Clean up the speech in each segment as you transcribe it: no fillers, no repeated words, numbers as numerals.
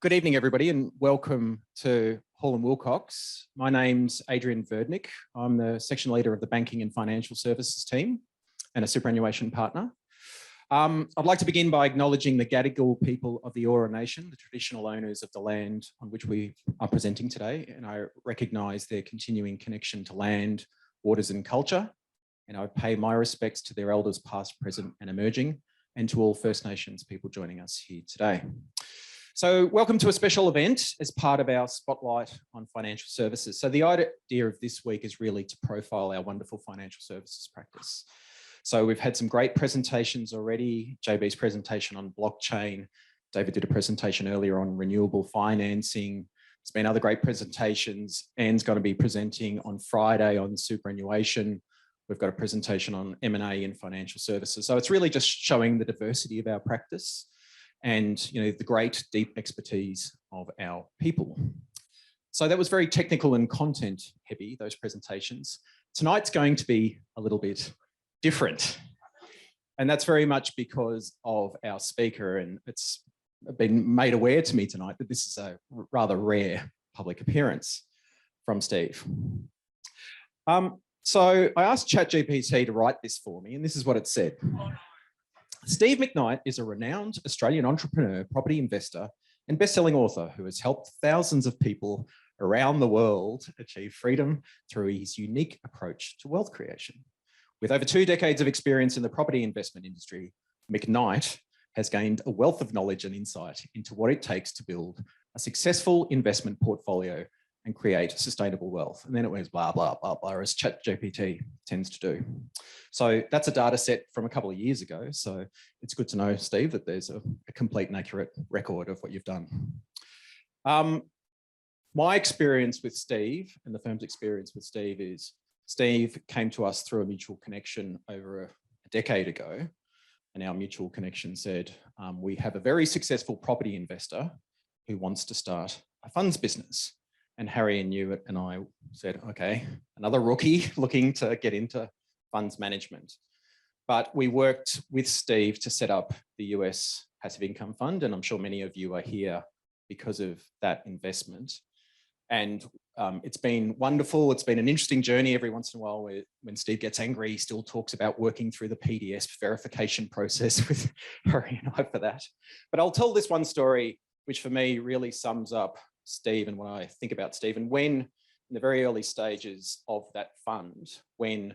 Good evening, everybody, and welcome to Hall & Wilcox. My name's Adrian Verdnick. I'm the section leader of the Banking and Financial Services team and a superannuation partner. I'd like to begin by acknowledging the Gadigal people of the Eora Nation, the traditional owners of the land on which we are presenting today, and I recognise their continuing connection to land, waters and culture, and I pay my respects to their elders past, present and emerging, and to all First Nations people joining us here today. So welcome to a special event as part of our Spotlight on Financial Services. So the idea of this week is really to profile our wonderful financial services practice. So we've had some great presentations already. JB's presentation on blockchain. David did a presentation earlier on renewable financing. There's been other great presentations. Anne's going to be presenting on Friday on superannuation. We've got a presentation on M&A in financial services. So it's really just showing the diversity of our practice and the great deep expertise of our people. So that was very technical and content heavy, those presentations. Tonight's going to be a little bit different. And that's very much because of our speaker, and it's been made aware to me tonight that this is a rather rare public appearance from Steve. So I asked ChatGPT to write this for me, and this is what it said. Steve McKnight is a renowned Australian entrepreneur, property investor, and best-selling author who has helped thousands of people around the world achieve freedom through his unique approach to wealth creation. With over 2 decades of experience in the property investment industry, McKnight has gained a wealth of knowledge and insight into what it takes to build a successful investment portfolio and create sustainable wealth. And then it was blah, blah, blah, blah, as ChatGPT tends to do. So that's a data set from a couple of years ago. So it's good to know, Steve, that there's a complete and accurate record of what you've done. My experience with Steve and the firm's experience with Steve is Steve came to us through a mutual connection over a decade ago. And our mutual connection said, we have a very successful property investor who wants to start a funds business. And Harry and you and I said, okay, another rookie looking to get into funds management. But we worked with Steve to set up the US Passive Income Fund. And I'm sure many of you are here because of that investment. And it's been wonderful. It's been an interesting journey. Every once in a while, when Steve gets angry, he still talks about working through the PDS verification process with Harry and I for that. But I'll tell this one story, which for me really sums up Steve and what I think about Steve. And when, in the very early stages of that fund, when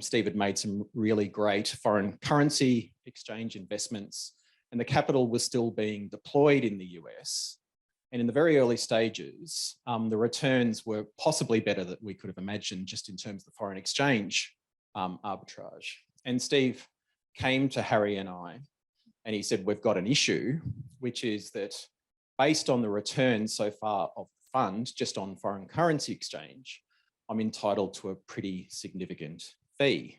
Steve had made some really great foreign currency exchange investments and the capital was still being deployed in the US. And in the very early stages, the returns were possibly better than we could have imagined just in terms of the foreign exchange arbitrage. And Steve came to Harry and I, and he said, we've got an issue, which is that based on the returns so far of the fund, just on foreign currency exchange, I'm entitled to a pretty significant fee.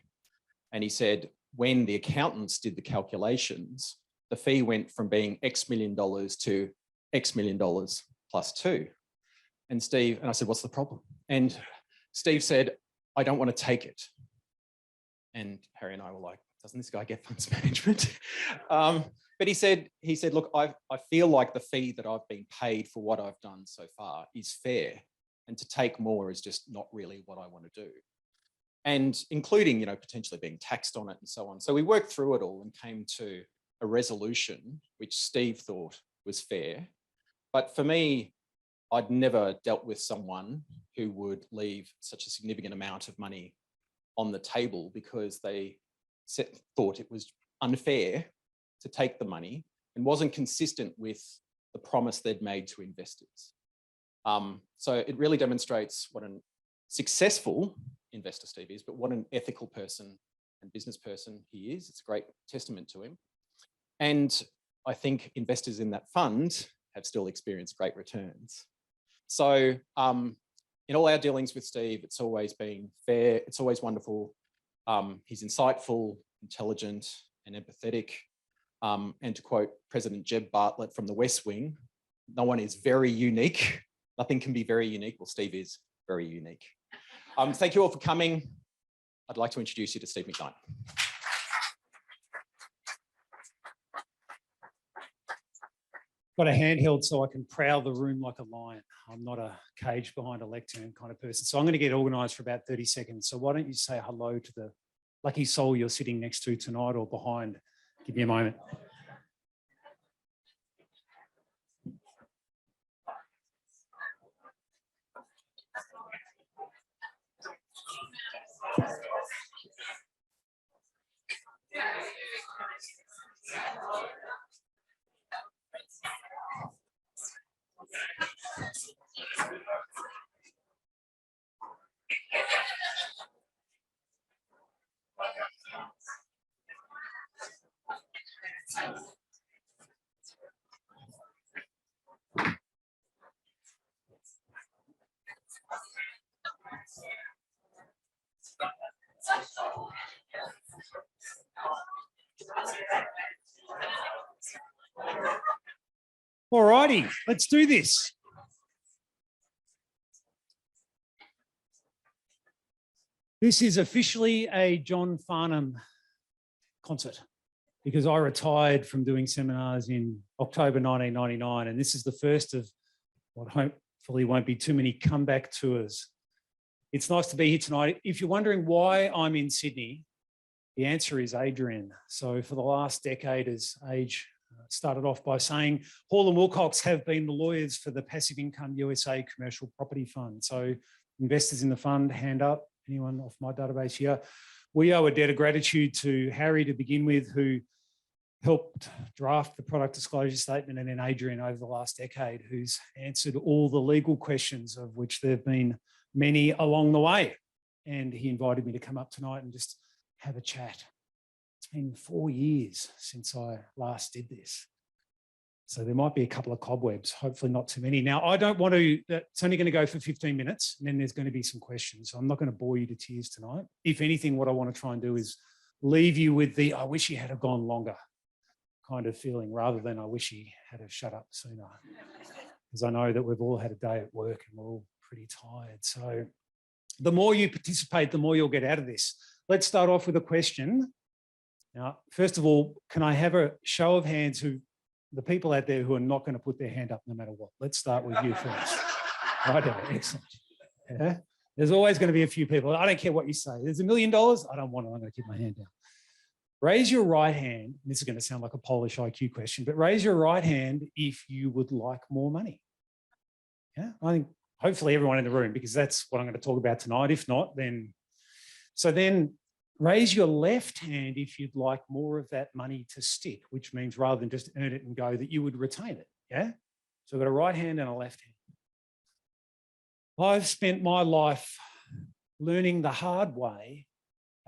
And he said, when the accountants did the calculations, the fee went from being X million dollars to X million dollars plus 2. And I said, what's the problem? And Steve said, I don't want to take it. And Harry and I were like, doesn't this guy get funds management? But he said, look, I feel like the fee that I've been paid for what I've done so far is fair. And to take more is just not really what I want to do. And including, potentially being taxed on it and so on. So we worked through it all and came to a resolution which Steve thought was fair. But for me, I'd never dealt with someone who would leave such a significant amount of money on the table because they thought it was unfair to take the money and wasn't consistent with the promise they'd made to investors. So it really demonstrates what a successful investor Steve is, but what an ethical person and business person he is. It's a great testament to him. And I think investors in that fund have still experienced great returns. So in all our dealings with Steve, it's always been fair. It's always wonderful. He's insightful, intelligent and empathetic. And to quote President Jeb Bartlett from the West Wing, no one is very unique. Nothing can be very unique. Well, Steve is very unique. Thank you all for coming. I'd like to introduce you to Steve McKnight. got a handheld so I can prowl the room like a lion. I'm not a cage behind a lectern kind of person. So I'm going to get organised for about 30 seconds. So why don't you say hello to the lucky soul you're sitting next to tonight or behind? Give me a moment. All righty, let's do this. This is officially a John Farnham concert because I retired from doing seminars in October 1999, and this is the first of what hopefully won't be too many comeback tours. It's nice to be here tonight. If you're wondering why I'm in Sydney, the answer is Adrian. So for the last decade, as Age started off by saying, Hall and Wilcox have been the lawyers for the Passive Income USA Commercial Property Fund. So investors in the fund, hand up. Anyone off my database here? We owe a debt of gratitude to Harry to begin with, who helped draft the product disclosure statement, and then Adrian over the last decade, who's answered all the legal questions, of which there have been many along the way. And he invited me to come up tonight and just have a chat. It's been 4 years since I last did this. So there might be a couple of cobwebs, hopefully not too many. Now, I don't want to, it's only going to go for 15 minutes, and then there's going to be some questions. So I'm not going to bore you to tears tonight. If anything, what I want to try and do is leave you with the, I wish he had have gone longer kind of feeling, rather than I wish he had have shut up sooner. Because I know that we've all had a day at work and we're all pretty tired. So the more you participate, the more you'll get out of this. Let's start off with a question. Now, first of all, can I have a show of hands who, the people out there who are not going to put their hand up no matter what? Let's start with you first. Right, excellent. Yeah. There's always going to be a few people. I don't care what you say. There's $1 million. I don't want it. I'm going to keep my hand down. Raise your right hand. This is going to sound like a Polish IQ question, but raise your right hand if you would like more money. Yeah, I think hopefully everyone in the room, because that's what I'm going to talk about tonight. If not, then raise your left hand if you'd like more of that money to stick, which means rather than just earn it and go, that you would retain it. Yeah. So I've got a right hand and a left hand. I've spent my life learning the hard way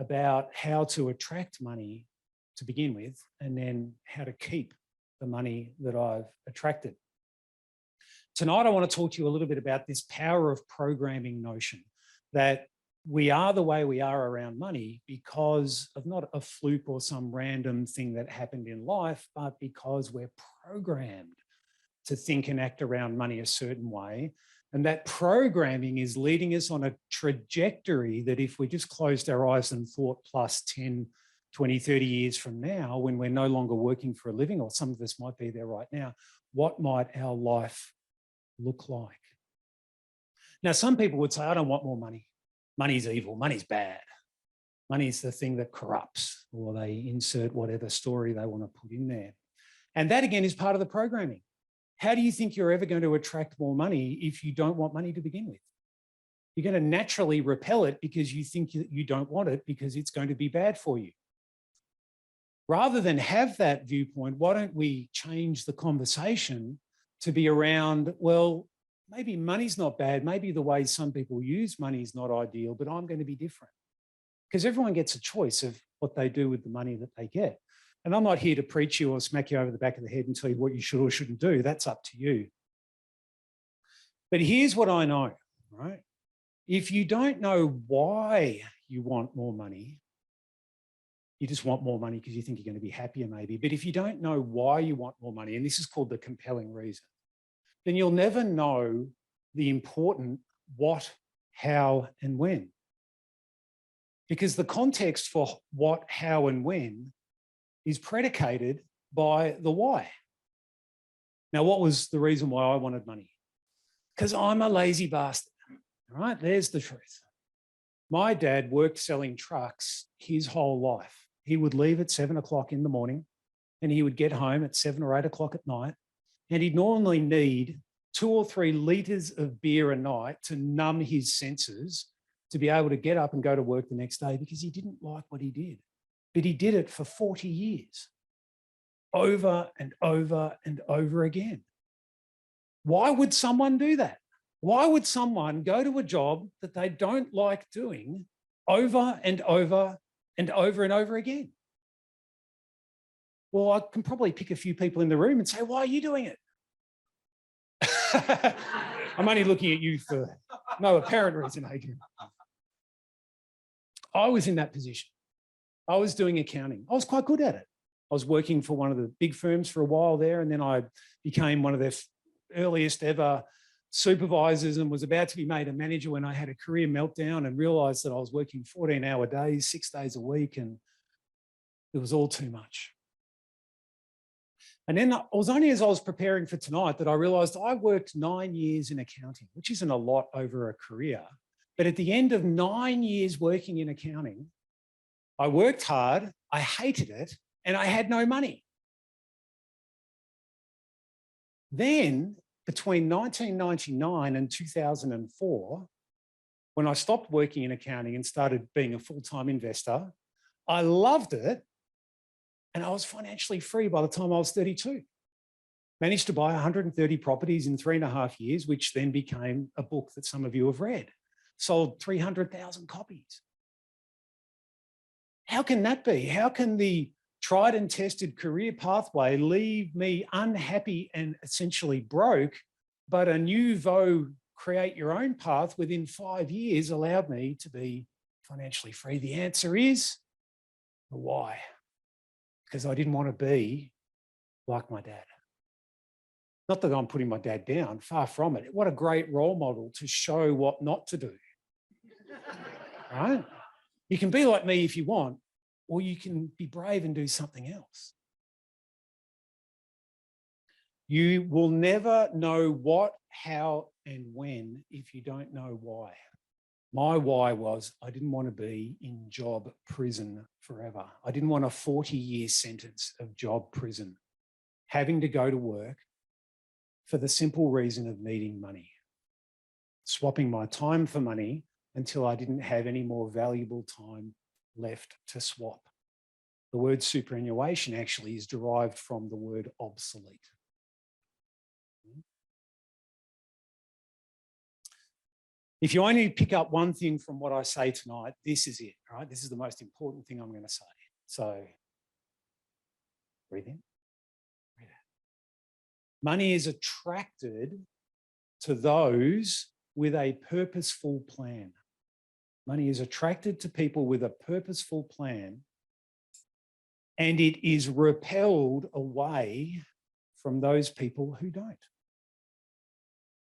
about how to attract money to begin with, and then how to keep the money that I've attracted. Tonight, I want to talk to you a little bit about this power of programming notion, that we are the way we are around money because of not a fluke or some random thing that happened in life, but because we're programmed to think and act around money a certain way. And that programming is leading us on a trajectory that if we just closed our eyes and thought plus 10, 20, 30 years from now, when we're no longer working for a living, or some of us might be there right now, what might our life look like? Now, some people would say, I don't want more money. Money's evil, money's bad. Money's the thing that corrupts, or they insert whatever story they want to put in there. And that again is part of the programming. How do you think you're ever going to attract more money if you don't want money to begin with? You're going to naturally repel it because you think you don't want it because it's going to be bad for you. Rather than have that viewpoint, why don't we change the conversation to be around, well, maybe money's not bad. Maybe the way some people use money is not ideal, but I'm going to be different. Because everyone gets a choice of what they do with the money that they get. And I'm not here to preach you or smack you over the back of the head and tell you what you should or shouldn't do. That's up to you. But here's what I know, right? If you don't know why you want more money, you just want more money because you think you're going to be happier maybe. But if you don't know why you want more money, and this is called the compelling reason, then you'll never know the important what, how, and when. Because the context for what, how, and when is predicated by the why. Now, what was the reason why I wanted money? Because I'm a lazy bastard. All right, there's the truth. My dad worked selling trucks his whole life. He would leave at 7 o'clock in the morning and he would get home at 7 or 8 o'clock at night. And he'd normally need 2 or 3 litres of beer a night to numb his senses to be able to get up and go to work the next day because he didn't like what he did. But he did it for 40 years, over and over and over again. Why would someone do that? Why would someone go to a job that they don't like doing over and over and over and over again? Well, I can probably pick a few people in the room and say, why are you doing it? I'm only looking at you for no apparent reason, Adrian. I was in that position. I was doing accounting. I was quite good at it. I was working for one of the big firms for a while there, and then I became one of their earliest ever supervisors and was about to be made a manager when I had a career meltdown and realised that I was working 14-hour days, 6 days a week, and it was all too much. And then it was only as I was preparing for tonight that I realised I worked 9 years in accounting, which isn't a lot over a career. But at the end of 9 years working in accounting, I worked hard, I hated it, and I had no money. Then, between 1999 and 2004, when I stopped working in accounting and started being a full-time investor, I loved it, and I was financially free by the time I was 32. Managed to buy 130 properties in 3.5 years, which then became a book that some of you have read. Sold 300,000 copies. How can that be? How can the tried and tested career pathway leave me unhappy and essentially broke, but a nouveau create your own path within 5 years allowed me to be financially free? The answer is the why. Because I didn't want to be like my dad. Not that I'm putting my dad down, far from it. What a great role model to show what not to do. Right? You can be like me if you want, or you can be brave and do something else. You will never know what, how, and when if you don't know why. My why was I didn't want to be in job prison forever. I didn't want a 40-year sentence of job prison, having to go to work for the simple reason of needing money, swapping my time for money until I didn't have any more valuable time left to swap. The word superannuation actually is derived from the word obsolete. If you only pick up one thing from what I say tonight, this is it, all right? This is the most important thing I'm going to say. So, breathe in, breathe out. Money is attracted to those with a purposeful plan. Money is attracted to people with a purposeful plan, and it is repelled away from those people who don't.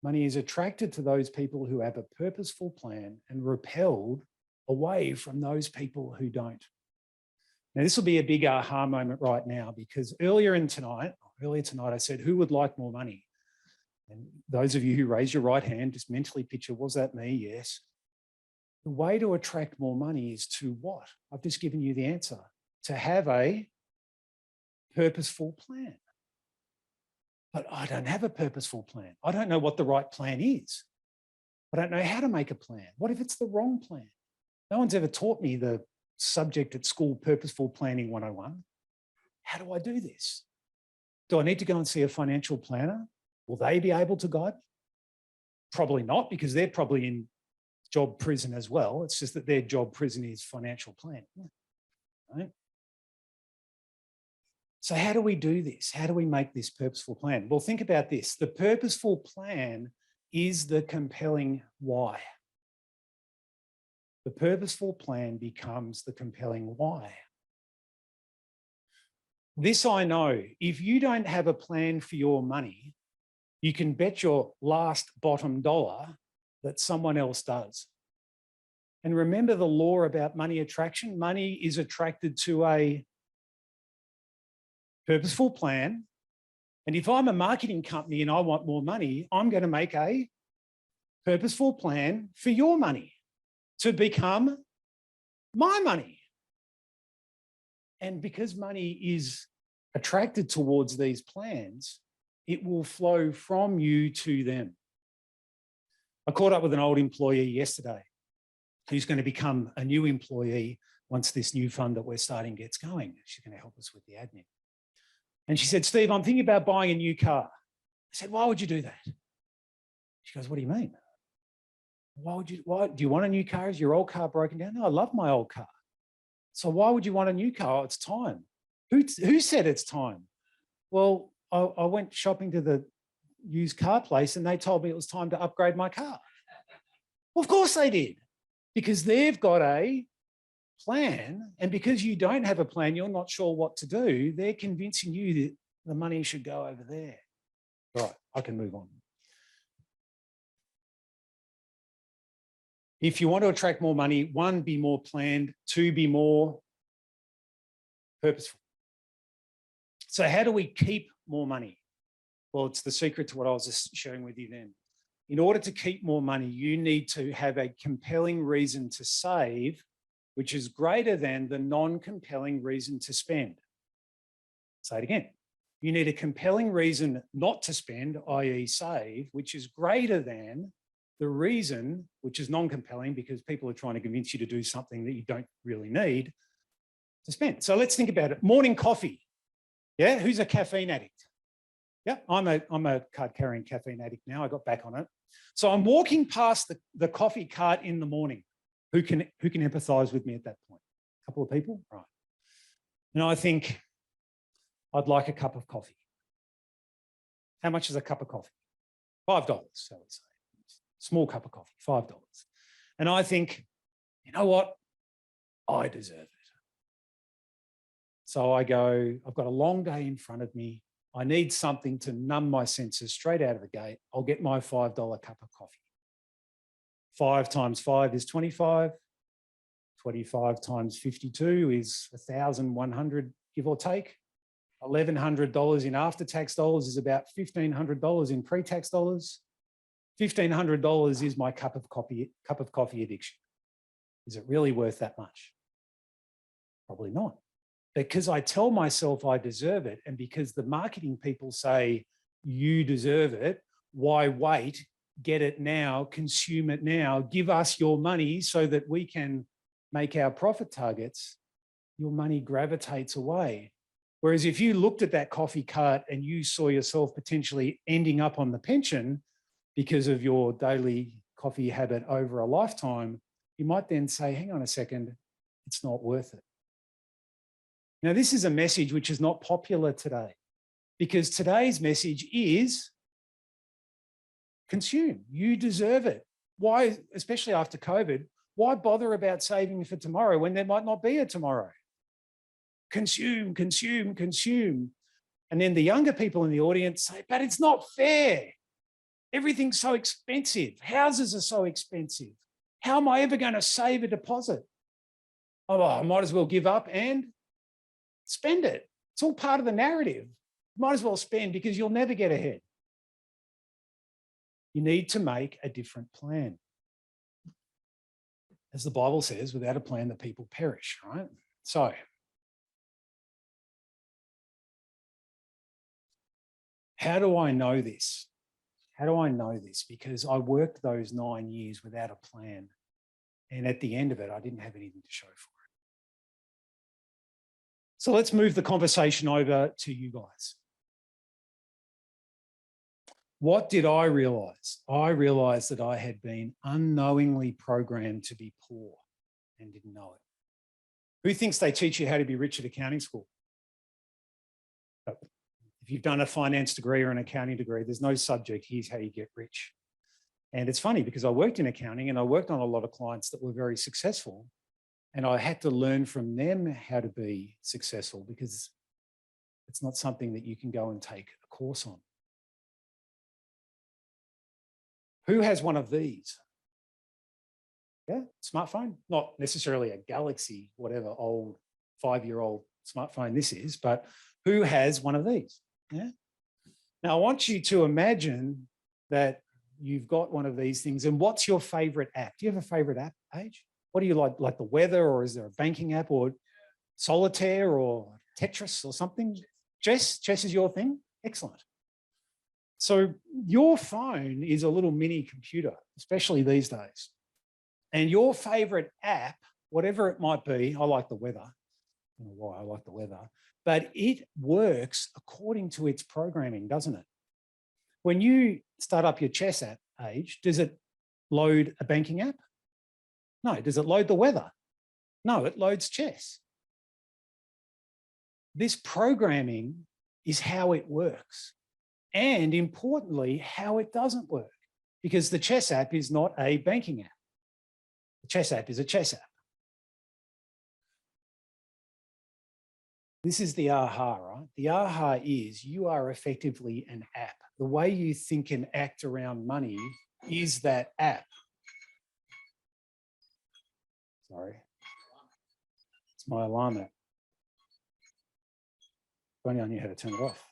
Money is attracted to those people who have a purposeful plan and repelled away from those people who don't. Now, this will be a big aha moment right now, because earlier tonight, I said, who would like more money? And those of you who raise your right hand, just mentally picture, was that me? Yes. The way to attract more money is to what? I've just given you the answer. To have a purposeful plan. But I don't have a purposeful plan. I don't know what the right plan is. I don't know how to make a plan. What if it's the wrong plan? No one's ever taught me the subject at school, Purposeful Planning 101. How do I do this? Do I need to go and see a financial planner? Will they be able to guide me? Probably not, because they're probably in job prison as well. It's just that their job prison is financial planning, right? So how do we do this? How do we make this purposeful plan? Well, think about this. The purposeful plan is the compelling why. The purposeful plan becomes the compelling why. This I know, if you don't have a plan for your money, you can bet your last bottom dollar that someone else does. And remember the law about money attraction. Money is attracted to a purposeful plan And if I'm a marketing company and I want more money, I'm going to make a purposeful plan for your money to become my money. And because money is attracted towards these plans, it will flow from you to them. I caught up with an old employee yesterday who's going to become a new employee once this new fund that we're starting gets going. She's going to help us with the admin. And she said, Steve, I'm thinking about buying a new car. I said, why would you do that? She goes, what do you mean? Why do you want a new car? Is your old car broken down? No, I love my old car. So why would you want a new car? Oh, it's time. Who said it's time? Well, I went shopping to the used car place and they told me it was time to upgrade my car. Well, of course they did, because they've got a plan. And because you don't have a plan, you're not sure what to do. They're convincing you that the money should go over there. Right, I can move on. If you want to attract more money, 1, be more planned, 2, be more purposeful. So how do we keep more money? Well, it's the secret to what I was just sharing with you then. In order to keep more money, you need to have a compelling reason to save, which is greater than the non-compelling reason to spend. Say it again. You need a compelling reason not to spend, i.e. save, which is greater than the reason, which is non-compelling because people are trying to convince you to do something that you don't really need to spend. So let's think about it. Morning coffee. Yeah, who's a caffeine addict? Yeah, I'm a card-carrying caffeine addict now. I got back on it. So I'm walking past the coffee cart in the morning. Who can empathise with me at that point? A couple of people? Right. And I think, I'd like a cup of coffee. How much is a cup of coffee? $5, shall we say. Small cup of coffee, $5. And I think, you know what? I deserve it. So I go, I've got a long day in front of me. I need something to numb my senses straight out of the gate. I'll get my $5 cup of coffee. 5 times 5 is 25. 25 times 52 is 1,100, give or take. $1,100 in after-tax dollars is about $1,500 in pre-tax dollars. $1,500 is my cup of coffee addiction. Is it really worth that much? Probably not. Because I tell myself I deserve it, and because the marketing people say you deserve it, why wait? Get it now, consume it now, give us your money so that we can make our profit targets. Your money gravitates away. Whereas if you looked at that coffee cart and you saw yourself potentially ending up on the pension because of your daily coffee habit over a lifetime, you might then say, hang on a second, it's not worth it. Now, this is a message which is not popular today, because today's message is consume. You deserve it. Why, especially after COVID, why bother about saving for tomorrow when there might not be a tomorrow? Consume, consume, consume. And then the younger people in the audience say, but it's not fair. Everything's so expensive. Houses are so expensive. How am I ever going to save a deposit? Oh, I might as well give up and spend it. It's all part of the narrative. Might as well spend because you'll never get ahead. You need to make a different plan. As the Bible says, without a plan, the people perish, right? So, how do I know this? How do I know this? Because I worked those 9 years without a plan. And at the end of it, I didn't have anything to show for it. So let's move the conversation over to you guys. What did I realise? I realised that I had been unknowingly programmed to be poor and didn't know it. Who thinks they teach you how to be rich at accounting school? If you've done a finance degree or an accounting degree, there's no subject, here's how you get rich. And it's funny because I worked in accounting and I worked on a lot of clients that were very successful, and I had to learn from them how to be successful because it's not something that you can go and take a course on. Who has one of these? Yeah, smartphone, not necessarily a Galaxy, whatever old 5-year-old smartphone this is, but who has one of these? Yeah. Now, I want you to imagine that you've got one of these things. And what's your favorite app? Do you have a favorite app, Paige? What do you like the weather, or is there a banking app, or solitaire, or Tetris, or something? Chess is your thing? Excellent. So your phone is a little mini computer, especially these days. And your favorite app, whatever it might be, I like the weather. I don't know why I like the weather, but it works according to its programming, doesn't it? When you start up your chess app, Paige, does it load a banking app? No. Does it load the weather? No, it loads chess. This programming is how it works. And importantly, how it doesn't work, because the chess app is not a banking app. The chess app is a chess app. This is the aha, right? The aha is you are effectively an app. The way you think and act around money is that app. Sorry. It's my alarm app. If only I knew how to turn it off.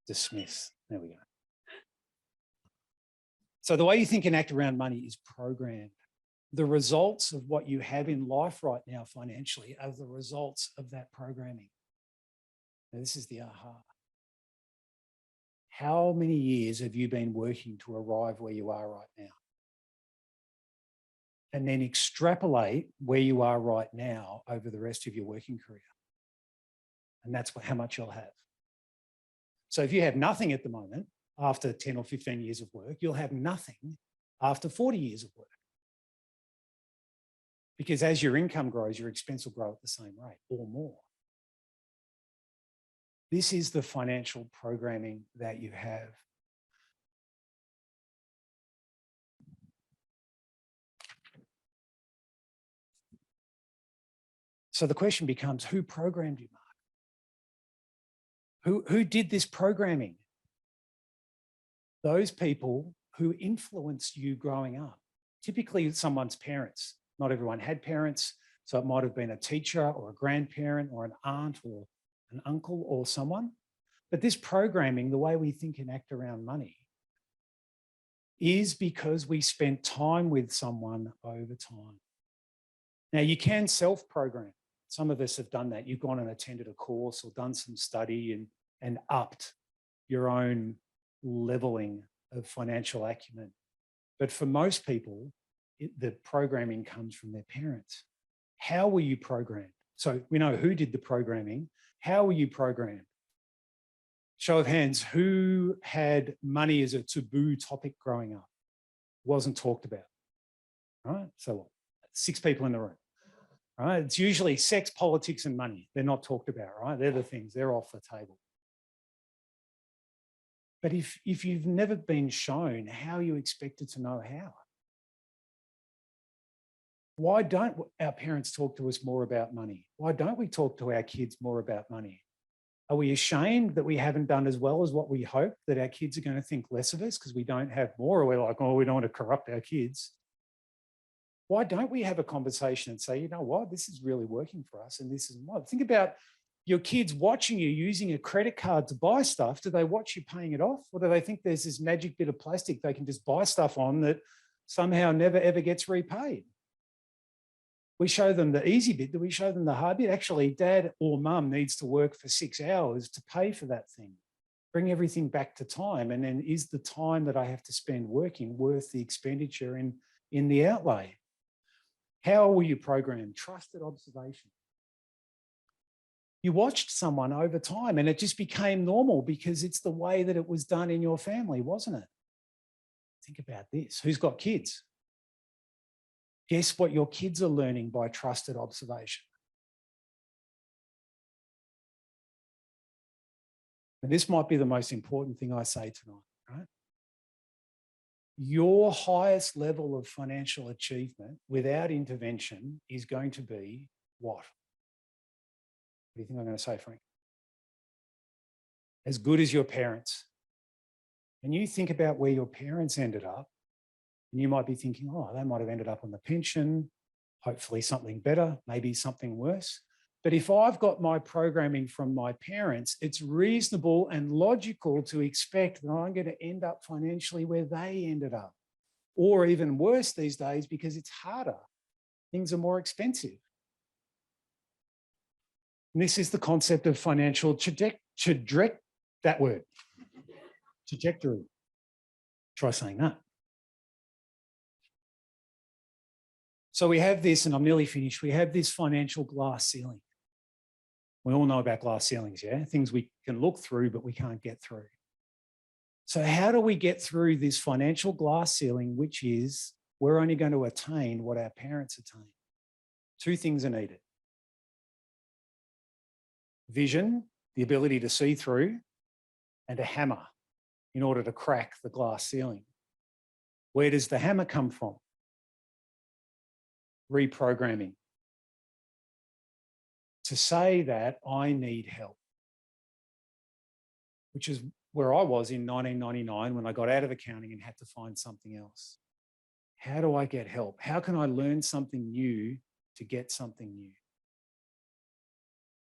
Dismiss. There we go. So the way you think and act around money is programmed. The results of what you have in life right now financially are the results of that programming. Now, this is the aha. How many years have you been working to arrive where you are right now? And then extrapolate where you are right now over the rest of your working career. And that's how much you'll have. So if you have nothing at the moment, after 10 or 15 years of work, you'll have nothing after 40 years of work. Because as your income grows, your expense will grow at the same rate or more. This is the financial programming that you have. So the question becomes, who programmed you, Mark? Who did this programming? Those people who influenced you growing up, typically someone's parents. Not everyone had parents, so it might have been a teacher or a grandparent or an aunt or an uncle or someone. But this programming, the way we think and act around money, is because we spent time with someone over time. Now, you can self-program. Some of us have done that. You've gone and attended a course or done some study and upped your own leveling of financial acumen. But for most people, the programming comes from their parents. How were you programmed? So we know who did the programming. How were you programmed? Show of hands, who had money as a taboo topic growing up? Wasn't talked about, right? So what? 6 people in the room, right? It's usually sex, politics, and money. They're not talked about, right? They're the things, they're off the table. But if you've never been shown, how are you expected to know how? Why don't our parents talk to us more about money? Why don't we talk to our kids more about money? Are we ashamed that we haven't done as well as what we hope, that our kids are going to think less of us because we don't have more, or we're like, oh, we don't want to corrupt our kids? Why don't we have a conversation and say, you know what, this is really working for us and this is what? Think about your kids watching you using a credit card to buy stuff. Do they watch you paying it off? Or do they think there's this magic bit of plastic they can just buy stuff on that somehow never, ever gets repaid? We show them the easy bit. Do we show them the hard bit? Actually, dad or mum needs to work for 6 hours to pay for that thing. Bring everything back to time. And then is the time that I have to spend working worth the expenditure in the outlay? How were you programmed? Trusted observation. You watched someone over time and it just became normal because it's the way that it was done in your family, wasn't it? Think about this. Who's got kids? Guess what your kids are learning by trusted observation? And this might be the most important thing I say tonight, right? Your highest level of financial achievement without intervention is going to be what? What do you think I'm going to say, Frank? As good as your parents. And you think about where your parents ended up, and you might be thinking, oh, they might have ended up on the pension, hopefully something better, maybe something worse. But if I've got my programming from my parents, it's reasonable and logical to expect that I'm going to end up financially where they ended up, or even worse these days because it's harder. Things are more expensive. And this is the concept of financial trajectory. Try saying that. So we have this, and I'm nearly finished. We have this financial glass ceiling. We all know about glass ceilings, yeah? Things we can look through, but we can't get through. So how do we get through this financial glass ceiling, which is we're only going to attain what our parents attained? Two things are needed. Vision, the ability to see through, and a hammer in order to crack the glass ceiling. Where does the hammer come from? Reprogramming. To say that I need help, which is where I was in 1999 when I got out of accounting and had to find something else. How do I get help? How can I learn something new to get something new?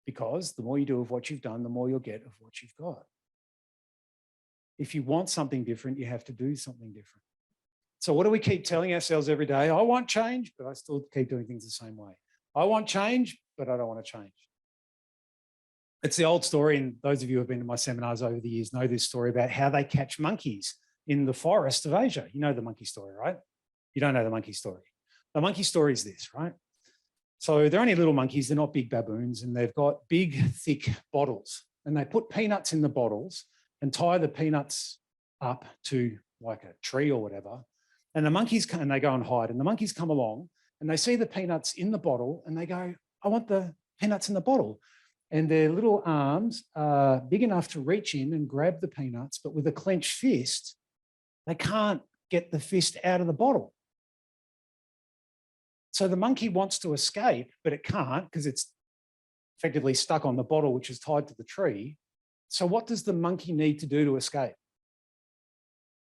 Because the more you do of what you've done, the more you'll get of what you've got. If you want something different, you have to do something different. So what do we keep telling ourselves every day? I want change, but I still keep doing things the same way. I want change, but I don't want to change. It's the old story, and those of you who have been to my seminars over the years know this story about how they catch monkeys in the forest of Asia. You know the monkey story, right? You don't know the monkey story. The monkey story is this, right? So they're only little monkeys, they're not big baboons, and they've got big, thick bottles. And they put peanuts in the bottles and tie the peanuts up to like a tree or whatever. And the monkeys come and they go and hide. And the monkeys come along and they see the peanuts in the bottle and they go, I want the peanuts in the bottle. And their little arms are big enough to reach in and grab the peanuts, but with a clenched fist, they can't get the fist out of the bottle. So the monkey wants to escape, but it can't because it's effectively stuck on the bottle, which is tied to the tree. So what does the monkey need to do to escape?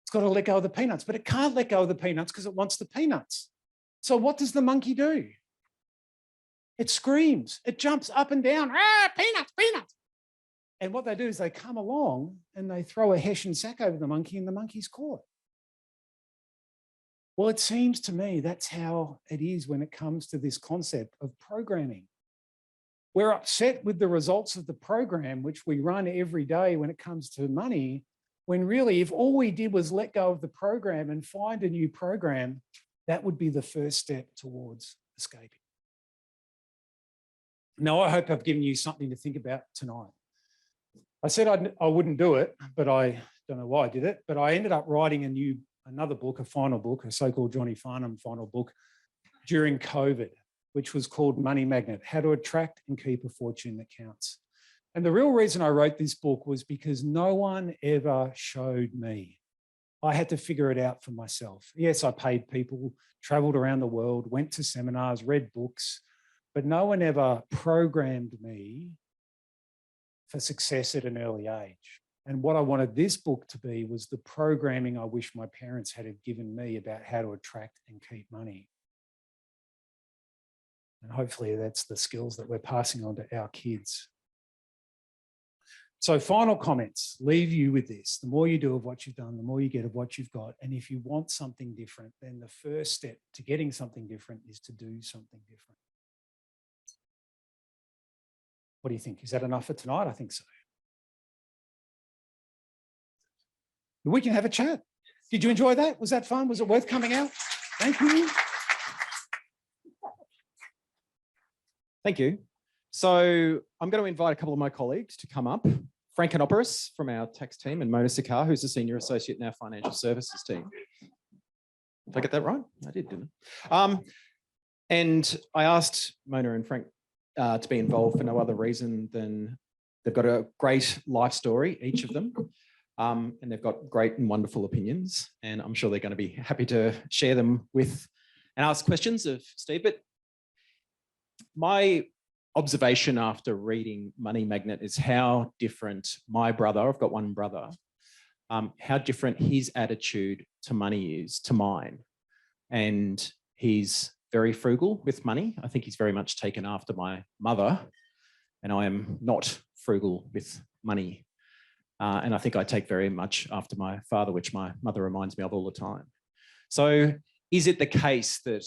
It's got to let go of the peanuts, but it can't let go of the peanuts because it wants the peanuts. So what does the monkey do? It screams, it jumps up and down, ah, peanuts, peanuts. And what they do is they come along and they throw a hessian sack over the monkey and the monkey's caught. Well, it seems to me that's how it is when it comes to this concept of programming. We're upset with the results of the program, which we run every day when it comes to money, when really, if all we did was let go of the program and find a new program, that would be the first step towards escaping. Now, I hope I've given you something to think about tonight. I said I wouldn't do it, but I don't know why I did it, but I ended up writing another book, a final book, a so-called Johnny Farnham final book during COVID, which was called Money Magnet, How to Attract and Keep a Fortune That Counts. And the real reason I wrote this book was because no one ever showed me. I had to figure it out for myself. Yes, I paid people, traveled around the world, went to seminars, read books, but no one ever programmed me for success at an early age. And what I wanted this book to be was the programming I wish my parents had given me about how to attract and keep money. And hopefully that's the skills that we're passing on to our kids. So final comments, leave you with this. The more you do of what you've done, the more you get of what you've got. And if you want something different, then the first step to getting something different is to do something different. What do you think? Is that enough for tonight? I think so. We can have a chat. Did you enjoy that? Was that fun? Was it worth coming out? Thank you. Thank you. So I'm going to invite a couple of my colleagues to come up. Frank Anoporis from our tax team and Mona Sikar, who's a senior associate in our financial services team. Did I get that right? I did, didn't I? And I asked Mona and Frank to be involved for no other reason than they've got a great life story, each of them. And they've got great and wonderful opinions. And I'm sure they're going to be happy to share them with and ask questions of Steve. But my observation after reading Money Magnet is how different my brother, I've got one brother, how different his attitude to money is to mine. And he's very frugal with money. I think he's very much taken after my mother. and I am not frugal with money. And I think I take very much after my father, which my mother reminds me of all the time. So is it the case that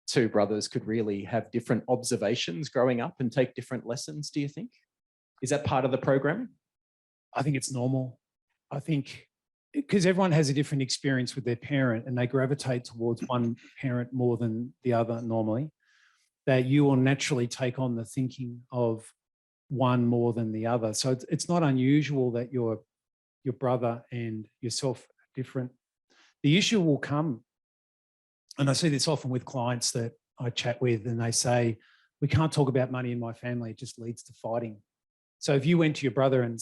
two brothers could really have different observations growing up and take different lessons, do you think? Is that part of the program? I think it's normal. I think because everyone has a different experience with their parent and they gravitate towards one parent more than the other normally, that you will naturally take on the thinking of one more than the other. So it's not unusual that your brother and yourself are different. The issue will come, and I see this often with clients that I chat with, and they say, we can't talk about money in my family, it just leads to fighting. So if you went to your brother and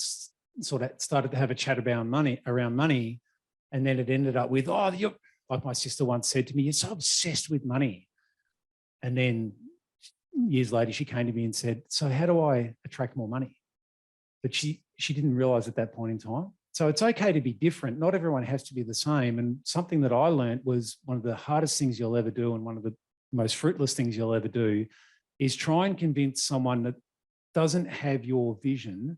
sort of started to have a chat about money, and then it ended up with, oh, you're, like my sister once said to me, you're so obsessed with money. And then years later, she came to me and said, so how do I attract more money? But she didn't realize at that point in time. So it's okay to be different. Not everyone has to be the same. And something that I learned was one of the hardest things you'll ever do and one of the most fruitless things you'll ever do is try and convince someone that doesn't have your vision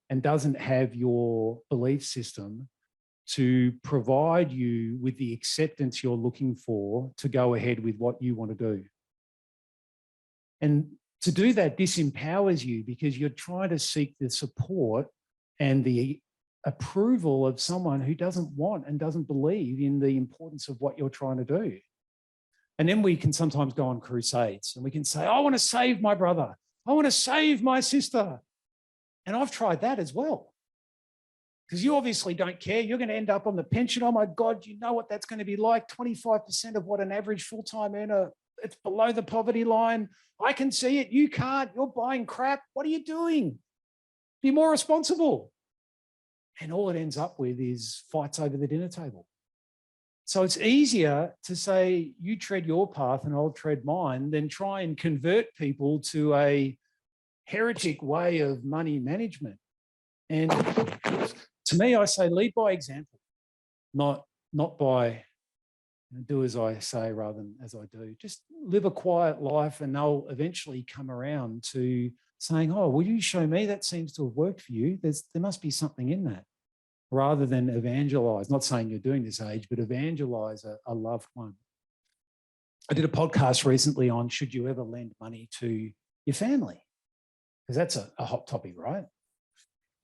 and doesn't have your belief system to provide you with the acceptance you're looking for to go ahead with what you want to do. And to do that disempowers you because you're trying to seek the support and the approval of someone who doesn't want and doesn't believe in the importance of what you're trying to do. And then we can sometimes go on crusades and we can say, I want to save my brother. I want to save my sister. And I've tried that as well. Because you obviously don't care. You're going to end up on the pension. Oh my God, you know what that's going to be like? 25% of what an average full-time earner, it's below the poverty line. I can see it. You can't. You're buying crap. What are you doing? Be more responsible. And all it ends up with is fights over the dinner table. So it's easier to say, you tread your path and I'll tread mine, than try and convert people to a heretic way of money management. And to me, I say lead by example, not by do as I say rather than as I do. Just live a quiet life and they'll eventually come around to saying, oh, will you show me that seems to have worked for you? There must be something in that. Rather than evangelize, not saying you're doing this age, but evangelize a loved one. I did a podcast recently on should you ever lend money to your family? Because that's a hot topic, right?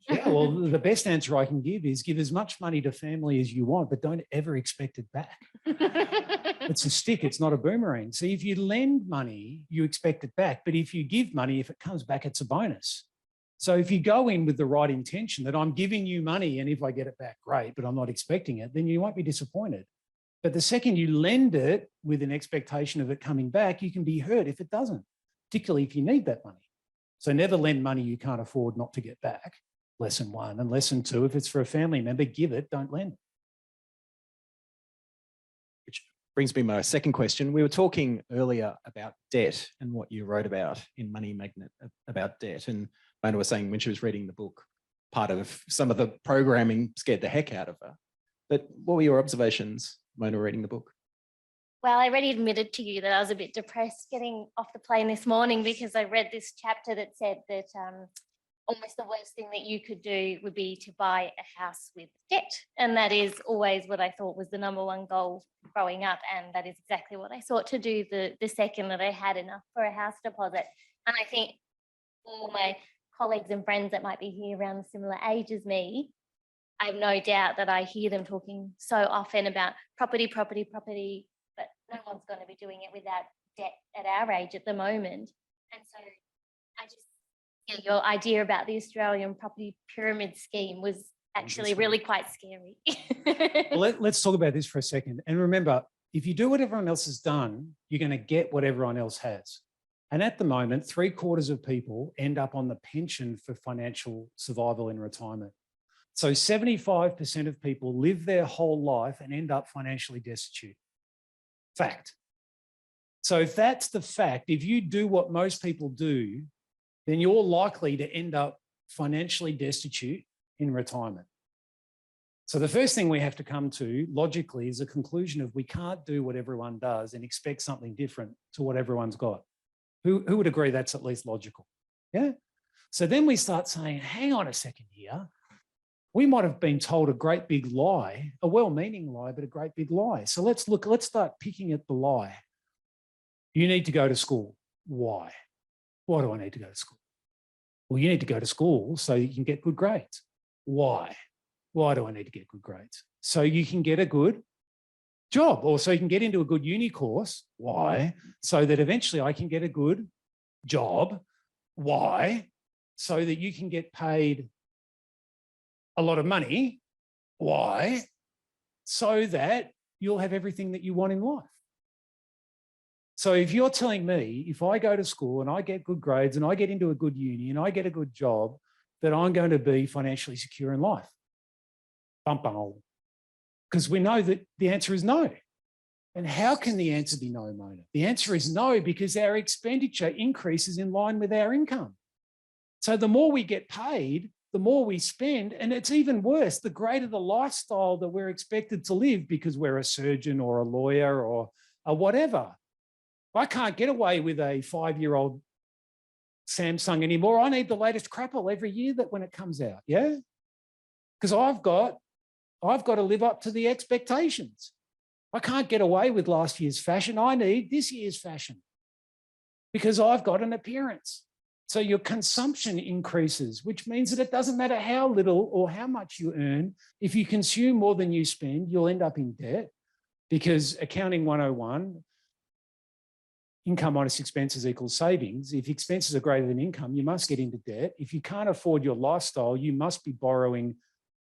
Yeah, well, the best answer I can give is give as much money to family as you want, but don't ever expect it back. It's a stick, it's not a boomerang. See, if you lend money, you expect it back. But if you give money, if it comes back, it's a bonus. So if you go in with the right intention that I'm giving you money and if I get it back, great, but I'm not expecting it, then you won't be disappointed. But the second you lend it with an expectation of it coming back, you can be hurt if it doesn't, particularly if you need that money. So never lend money you can't afford not to get back. Lesson one. And lesson two, if it's for a family member, give it, don't lend. Which brings me to my second question. We were talking earlier about debt and what you wrote about in Money Magnet about debt. And Mona was saying when she was reading the book, part of some of the programming scared the heck out of her. But what were your observations, Mona, reading the book? Well, I already admitted to you that I was a bit depressed getting off the plane this morning because I read this chapter that said that almost the worst thing that you could do would be to buy a house with debt. And that is always what I thought was the number one goal growing up. And that is exactly what I sought to do the second that I had enough for a house deposit. And I think all my colleagues and friends that might be here around the similar age as me, I have no doubt that I hear them talking so often about property, but no one's going to be doing it without debt at our age at the moment. And so I just, your idea about the Australian property pyramid scheme was actually really quite scary. Well, let's talk about this for a second. And remember, if you do what everyone else has done, you're going to get what everyone else has. And at the moment, 3/4 of people end up on the pension for financial survival in retirement. So 75% of people live their whole life and end up financially destitute. Fact. So if that's the fact, if you do what most people do, then you're likely to end up financially destitute in retirement. So the first thing we have to come to logically is a conclusion of we can't do what everyone does and expect something different to what everyone's got. Who would agree that's at least logical? Yeah. So then we start saying, hang on a second here. We might have been told a great big lie, a well-meaning lie, but a great big lie. So let's start picking at the lie. You need to go to school. Why? Why do I need to go to school? Well, you need to go to school so you can get good grades. Why? Why do I need to get good grades? So you can get a good job, or so you can get into a good uni course. Why? So that eventually I can get a good job. Why? So that you can get paid a lot of money. Why? So that you'll have everything that you want in life. So if you're telling me, if I go to school and I get good grades and I get into a good uni and I get a good job, that I'm going to be financially secure in life. Bum, bum. Because we know that the answer is no. And how can the answer be no, Mona? The answer is no, because our expenditure increases in line with our income. So the more we get paid, the more we spend, and it's even worse, the greater the lifestyle that we're expected to live because we're a surgeon or a lawyer or a whatever. I can't get away with a 5-year-old Samsung anymore. I need the latest crapple every year that when it comes out, yeah? Because I've got to live up to the expectations. I can't get away with last year's fashion. I need this year's fashion because I've got an appearance. So your consumption increases, which means that it doesn't matter how little or how much you earn. If you consume more than you spend, you'll end up in debt because accounting 101, income minus expenses equals savings. If expenses are greater than income, you must get into debt. If you can't afford your lifestyle, you must be borrowing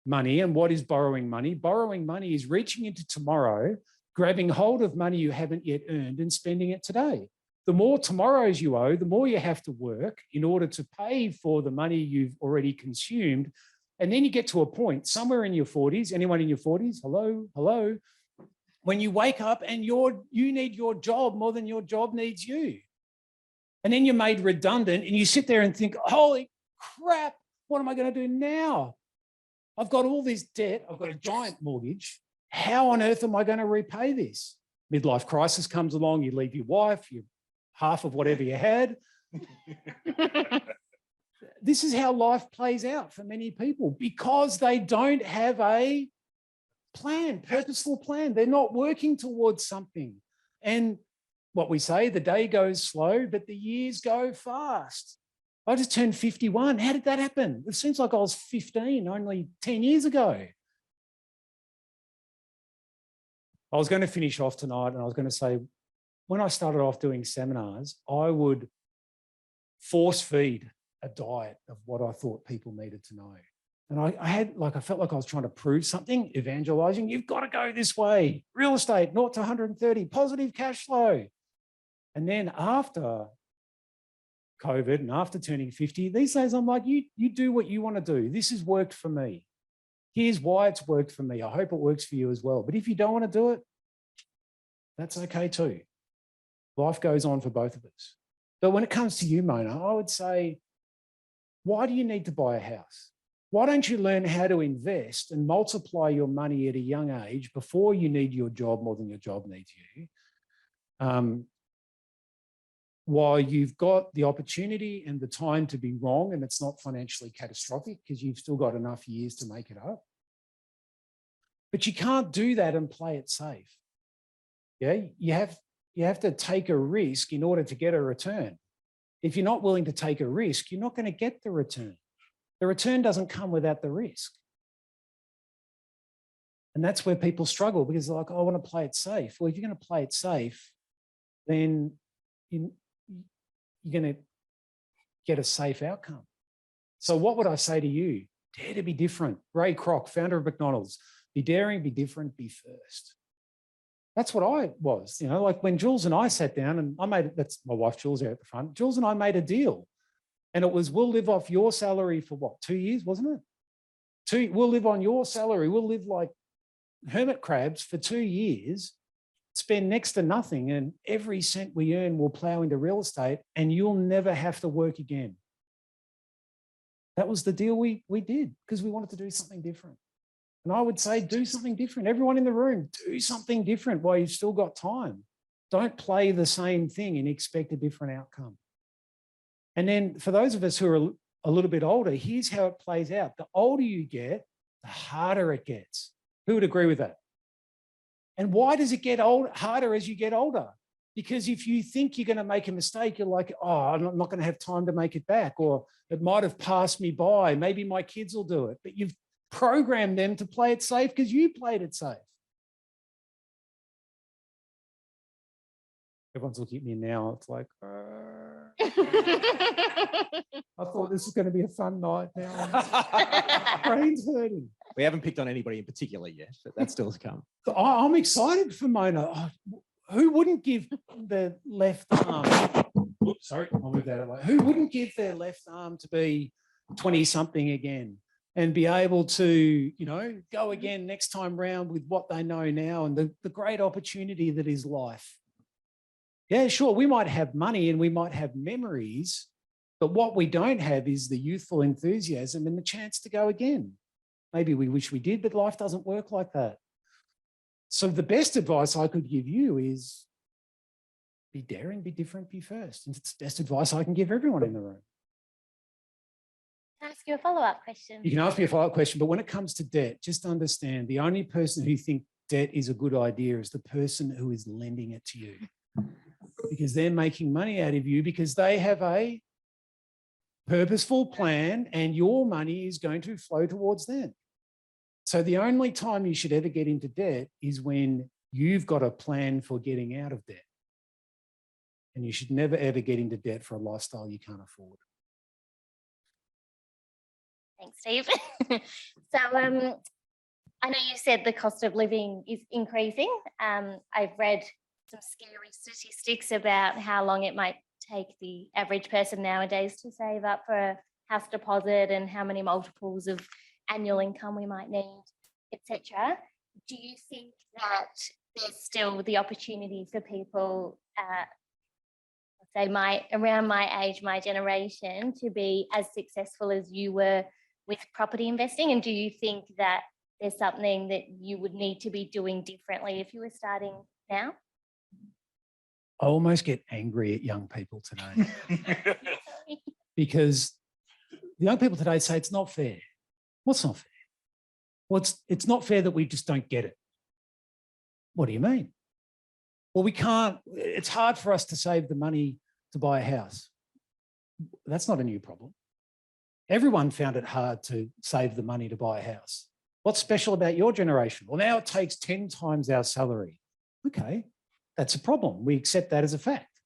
money. And what is borrowing money? Borrowing money is reaching into tomorrow, grabbing hold of money you haven't yet earned and spending it today. The more tomorrows you owe, the more you have to work in order to pay for the money you've already consumed. And then you get to a point somewhere in your 40s, anyone in your 40s, hello, when you wake up and you need your job more than your job needs you. And then you're made redundant and you sit there and think, holy crap, what am I going to do now? I've got all this debt. I've got a giant mortgage. How on earth am I going to repay this? Midlife crisis comes along. You leave your wife, you half of whatever you had. This is how life plays out for many people because they don't have a plan, purposeful plan. They're not working towards something. And what we say, the day goes slow, but the years go fast. I just turned 51. How did that happen? It seems like I was 15 only 10 years ago. I was going to finish off tonight and I was going to say, when I started off doing seminars, I would force feed a diet of what I thought people needed to know. And I felt like I was trying to prove something, evangelizing. You've got to go this way. Real estate, 0 to 130, positive cash flow. And then after COVID and after turning 50, these days I'm like, you do what you want to do. This has worked for me. Here's why it's worked for me. I hope it works for you as well. But if you don't want to do it, that's okay too. Life goes on for both of us. But when it comes to you, Mona, I would say, why do you need to buy a house? Why don't you learn how to invest and multiply your money at a young age before you need your job more than your job needs you? While you've got the opportunity and the time to be wrong and it's not financially catastrophic because you've still got enough years to make it up. But you can't do that and play it safe. Yeah, you have to take a risk in order to get a return. If you're not willing to take a risk, you're not going to get the return. The return doesn't come without the risk. And that's where people struggle because they're like, oh, I want to play it safe. Well, if you're going to play it safe, then you're going to get a safe outcome. So what would I say to you? Dare to be different. Ray Kroc, founder of McDonald's. Be daring, be different, be first. That's what I was, like when Jules and I sat down and that's my wife, Jules, there at the front. Jules and I made a deal. And it was, we'll live off your salary for what, 2 years, wasn't it? We'll live on your salary. We'll live like hermit crabs for 2 years, spend next to nothing. And every cent we earn, we'll plow into real estate and you'll never have to work again. That was the deal we did because we wanted to do something different. And I would say, do something different. Everyone in the room, do something different while you've still got time. Don't play the same thing and expect a different outcome. And then for those of us who are a little bit older, here's how it plays out. The older you get, the harder it gets. Who would agree with that? And why does it get harder as you get older? Because if you think you're going to make a mistake, you're like, oh, I'm not going to have time to make it back, or it might have passed me by. Maybe my kids will do it. But you've programmed them to play it safe because you played it safe. Everyone's looking at me now. It's like, I thought this was going to be a fun night now. Brain's hurting. We haven't picked on anybody in particular yet, but that's still to come. I'm excited for Mona. Who wouldn't give the left arm? Oops, sorry, I'll move that away. Who wouldn't give their left arm to be 20-something again and be able to, you know, go again next time round with what they know now and the great opportunity that is life? Yeah, sure, we might have money and we might have memories, but what we don't have is the youthful enthusiasm and the chance to go again. Maybe we wish we did, but life doesn't work like that. So the best advice I could give you is be daring, be different, be first. And it's the best advice I can give everyone in the room. Can I ask you a follow-up question? You can ask me a follow-up question, but when it comes to debt, just understand the only person who thinks debt is a good idea is the person who is lending it to you, because they're making money out of you because they have a purposeful plan and your money is going to flow towards them. So the only time you should ever get into debt is when you've got a plan for getting out of debt. And you should never, ever get into debt for a lifestyle you can't afford. Thanks, Steve. So I know you said the cost of living is increasing. I've read some scary statistics about how long it might take the average person nowadays to save up for a house deposit and how many multiples of annual income we might need, etc. Do you think that there's still the opportunity for people, say around my age, my generation, to be as successful as you were with property investing? And do you think that there's something that you would need to be doing differently if you were starting now? I almost get angry at young people today because the young people today say it's not fair. What's not fair? Well, it's not fair that we just don't get it. What do you mean? Well, we can't, it's hard for us to save the money to buy a house. That's not a new problem. Everyone found it hard to save the money to buy a house. What's special about your generation? Well, now it takes 10 times our salary. Okay, that's a problem. We accept that as a fact.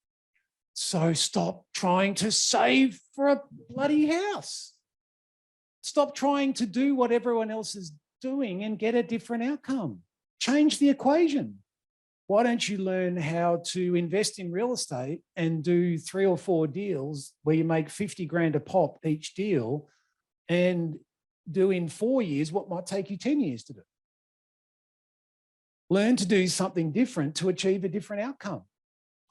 So stop trying to save for a bloody house. Stop trying to do what everyone else is doing and get a different outcome. Change the equation. Why don't you learn how to invest in real estate and do 3 or 4 deals where you make 50 grand a pop each deal and do in 4 years what might take you 10 years to do? Learn to do something different to achieve a different outcome.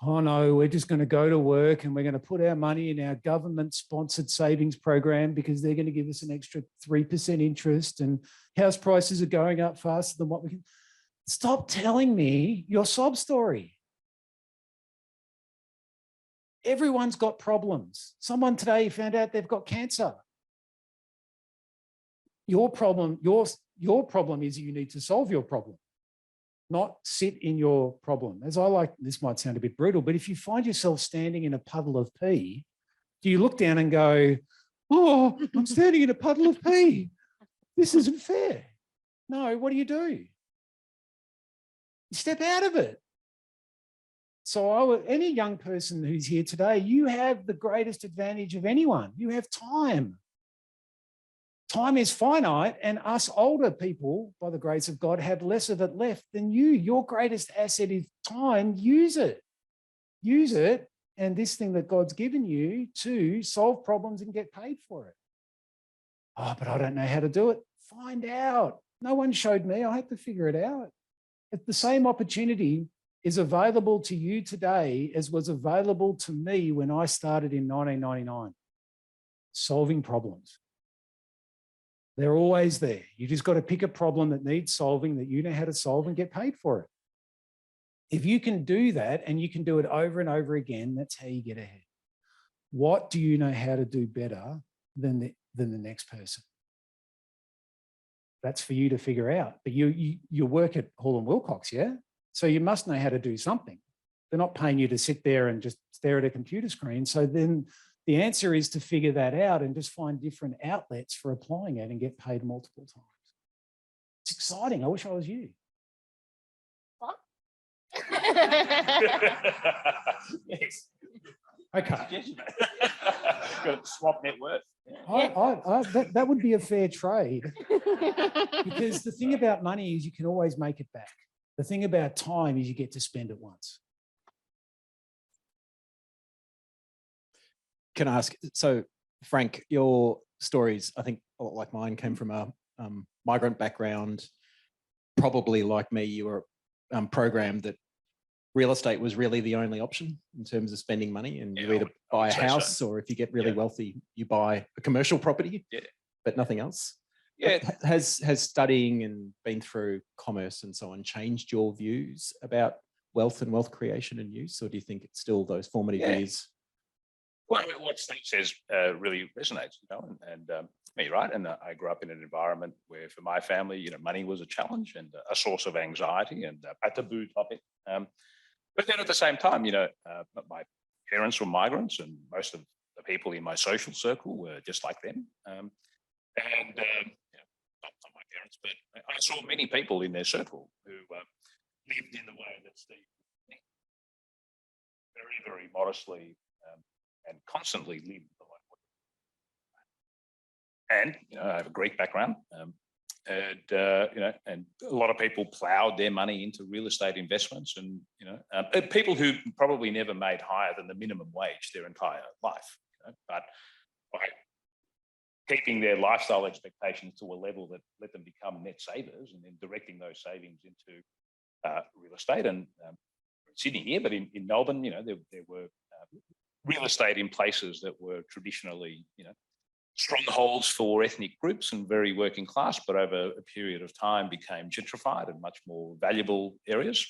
Oh no, we're just going to go to work and we're going to put our money in our government-sponsored savings program because they're going to give us an extra 3% interest and house prices are going up faster than what we can. Stop telling me your sob story. Everyone's got problems. Someone today found out they've got cancer. Your problem is you need to solve your problem, not sit in your problem. As I like, this might sound a bit brutal, but if you find yourself standing in a puddle of pee, do you look down and go, oh, I'm standing in a puddle of pee. This isn't fair. No, what do? Step out of it. So any young person who's here today, you have the greatest advantage of anyone. You have time. Time is finite, and us older people, by the grace of God, have less of it left than you. Your greatest asset is time. Use it. Use it, and this thing that God's given you to solve problems and get paid for it. Oh, but I don't know how to do it. Find out. No one showed me. I had to figure it out. If the same opportunity is available to you today as was available to me when I started in 1999, solving problems. They're always there. You just got to pick a problem that needs solving that you know how to solve and get paid for it. If you can do that and you can do it over and over again, that's how you get ahead. What do you know how to do better than the next person? That's for you to figure out. But you work at Hall and Wilcox, yeah? So you must know how to do something. They're not paying you to sit there and just stare at a computer screen. So then the answer is to figure that out and just find different outlets for applying it and get paid multiple times. It's exciting. I wish I was you. What? Yes. Okay. Got to swap net worth. That would be a fair trade, because the thing about money is you can always make it back. The thing about time is you get to spend it once. Can I ask, so Frank, your stories, I think like mine, came from a migrant background. Probably like me, you were programmed that real estate was really the only option in terms of spending money, and you either buy a house or if you get really wealthy, you buy a commercial property, but nothing else. Yeah. Has studying and been through commerce and so on changed your views about wealth and wealth creation and use, or do you think it's still those formative years? Well, what Steve says really resonates, and me, right? And I grew up in an environment where, for my family, money was a challenge and a source of anxiety and a taboo topic. But then at the same time, my parents were migrants, and most of the people in my social circle were just like them. Not my parents, but I saw many people in their circle who lived in the way that Steve did, very, very modestly and constantly lived the way. And I have a Greek background, and a lot of people ploughed their money into real estate investments, and people who probably never made higher than the minimum wage their entire life, but by keeping their lifestyle expectations to a level that let them become net savers, and then directing those savings into real estate. And Sydney here, but in Melbourne, there were real estate in places that were traditionally, strongholds for ethnic groups and very working class, but over a period of time became gentrified and much more valuable areas.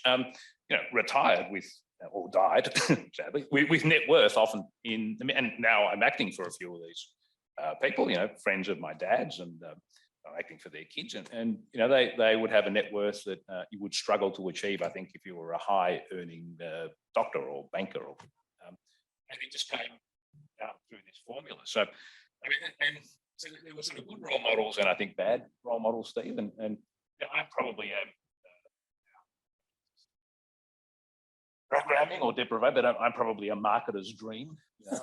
Retired with, or died, sadly, with net worth often in, and now I'm acting for a few of these people, friends of my dad's, and acting for their kids, and they would have a net worth that you would struggle to achieve, I think, if you were a high-earning doctor or banker, and it just came out through this formula. So, so there were sort of good role models and I think bad role models, Steve, and I probably am programming or deprivate, but I'm probably a marketer's dream.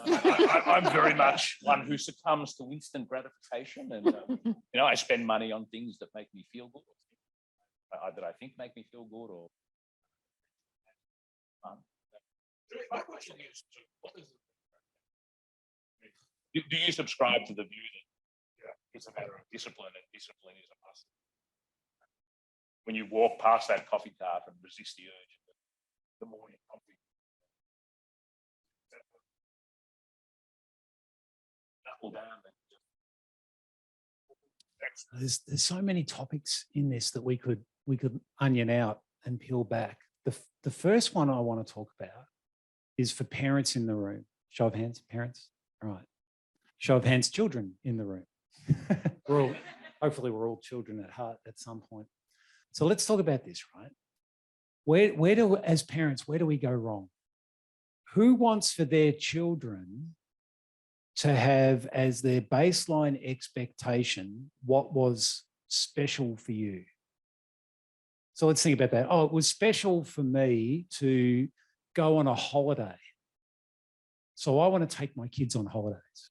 I'm very much one who succumbs to instant gratification, and I spend money on things that make me feel good, that I think make me feel good, or my question is, what is it? Do you subscribe to the view that it's a matter of discipline, and discipline is a must? When you walk past that coffee cart and resist the urge of the morning coffee, knuckle down. There's so many topics in this that we could onion out and peel back. The first one I want to talk about is for parents in the room. Show of hands, parents. All right. Show of hands, children in the room. Hopefully we're all children at heart at some point. So let's talk about this, right? As parents, where do we go wrong? Who wants for their children to have as their baseline expectation what was special for you? So let's think about that. Oh, it was special for me to go on a holiday. So I want to take my kids on holidays.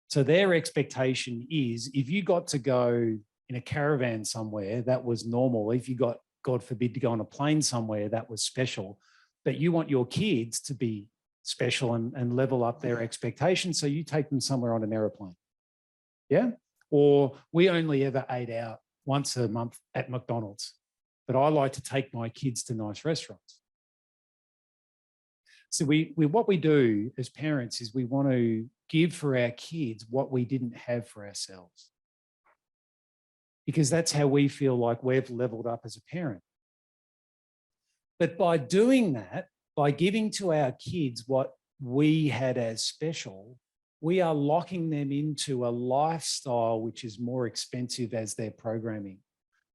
So their expectation is if you got to go in a caravan somewhere, that was normal. If you got, God forbid, to go on a plane somewhere, that was special. But you want your kids to be special and level up their expectations. So you take them somewhere on an aeroplane. Yeah? Or we only ever ate out once a month at McDonald's, but I like to take my kids to nice restaurants. So what we do as parents is we want to give for our kids what we didn't have for ourselves, because that's how we feel like we've leveled up as a parent. But by doing that, by giving to our kids what we had as special, we are locking them into a lifestyle which is more expensive as their programming,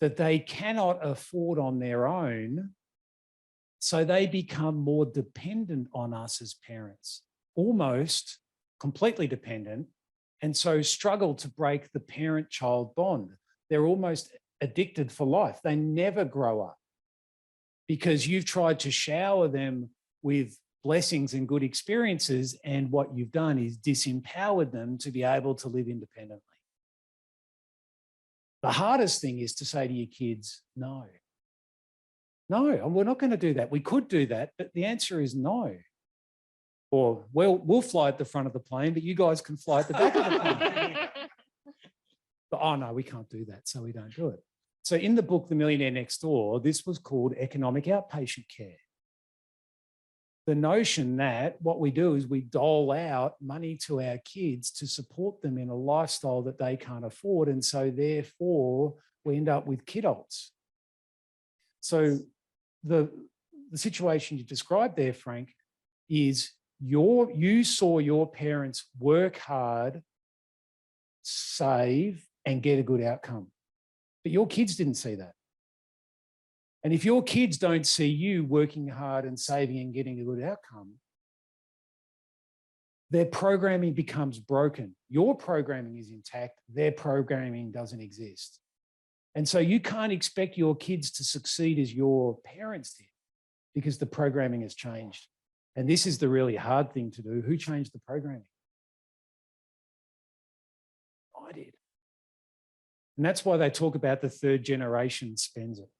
that they cannot afford on their own. So they become more dependent on us as parents, almost completely dependent, and so struggle to break the parent-child bond. They're almost addicted for life. They never grow up because you've tried to shower them with blessings and good experiences, and what you've done is disempowered them to be able to live independently. The hardest thing is to say to your kids, no. No, we're not going to do that. We could do that, but the answer is no. Or, well, we'll fly at the front of the plane, but you guys can fly at the back of the plane. But, oh, no, we can't do that, so we don't do it. So in the book, The Millionaire Next Door, this was called economic outpatient care. The notion that what we do is we dole out money to our kids to support them in a lifestyle that they can't afford. And so therefore we end up with kidults. So the situation you described there, Frank, is you saw your parents work hard, save, and get a good outcome. But your kids didn't see that. And if your kids don't see you working hard and saving and getting a good outcome, their programming becomes broken. Your programming is intact, their programming doesn't exist. And so you can't expect your kids to succeed as your parents did because the programming has changed. And this is the really hard thing to do. Who changed the programming? I did. And that's why they talk about the third generation spends it,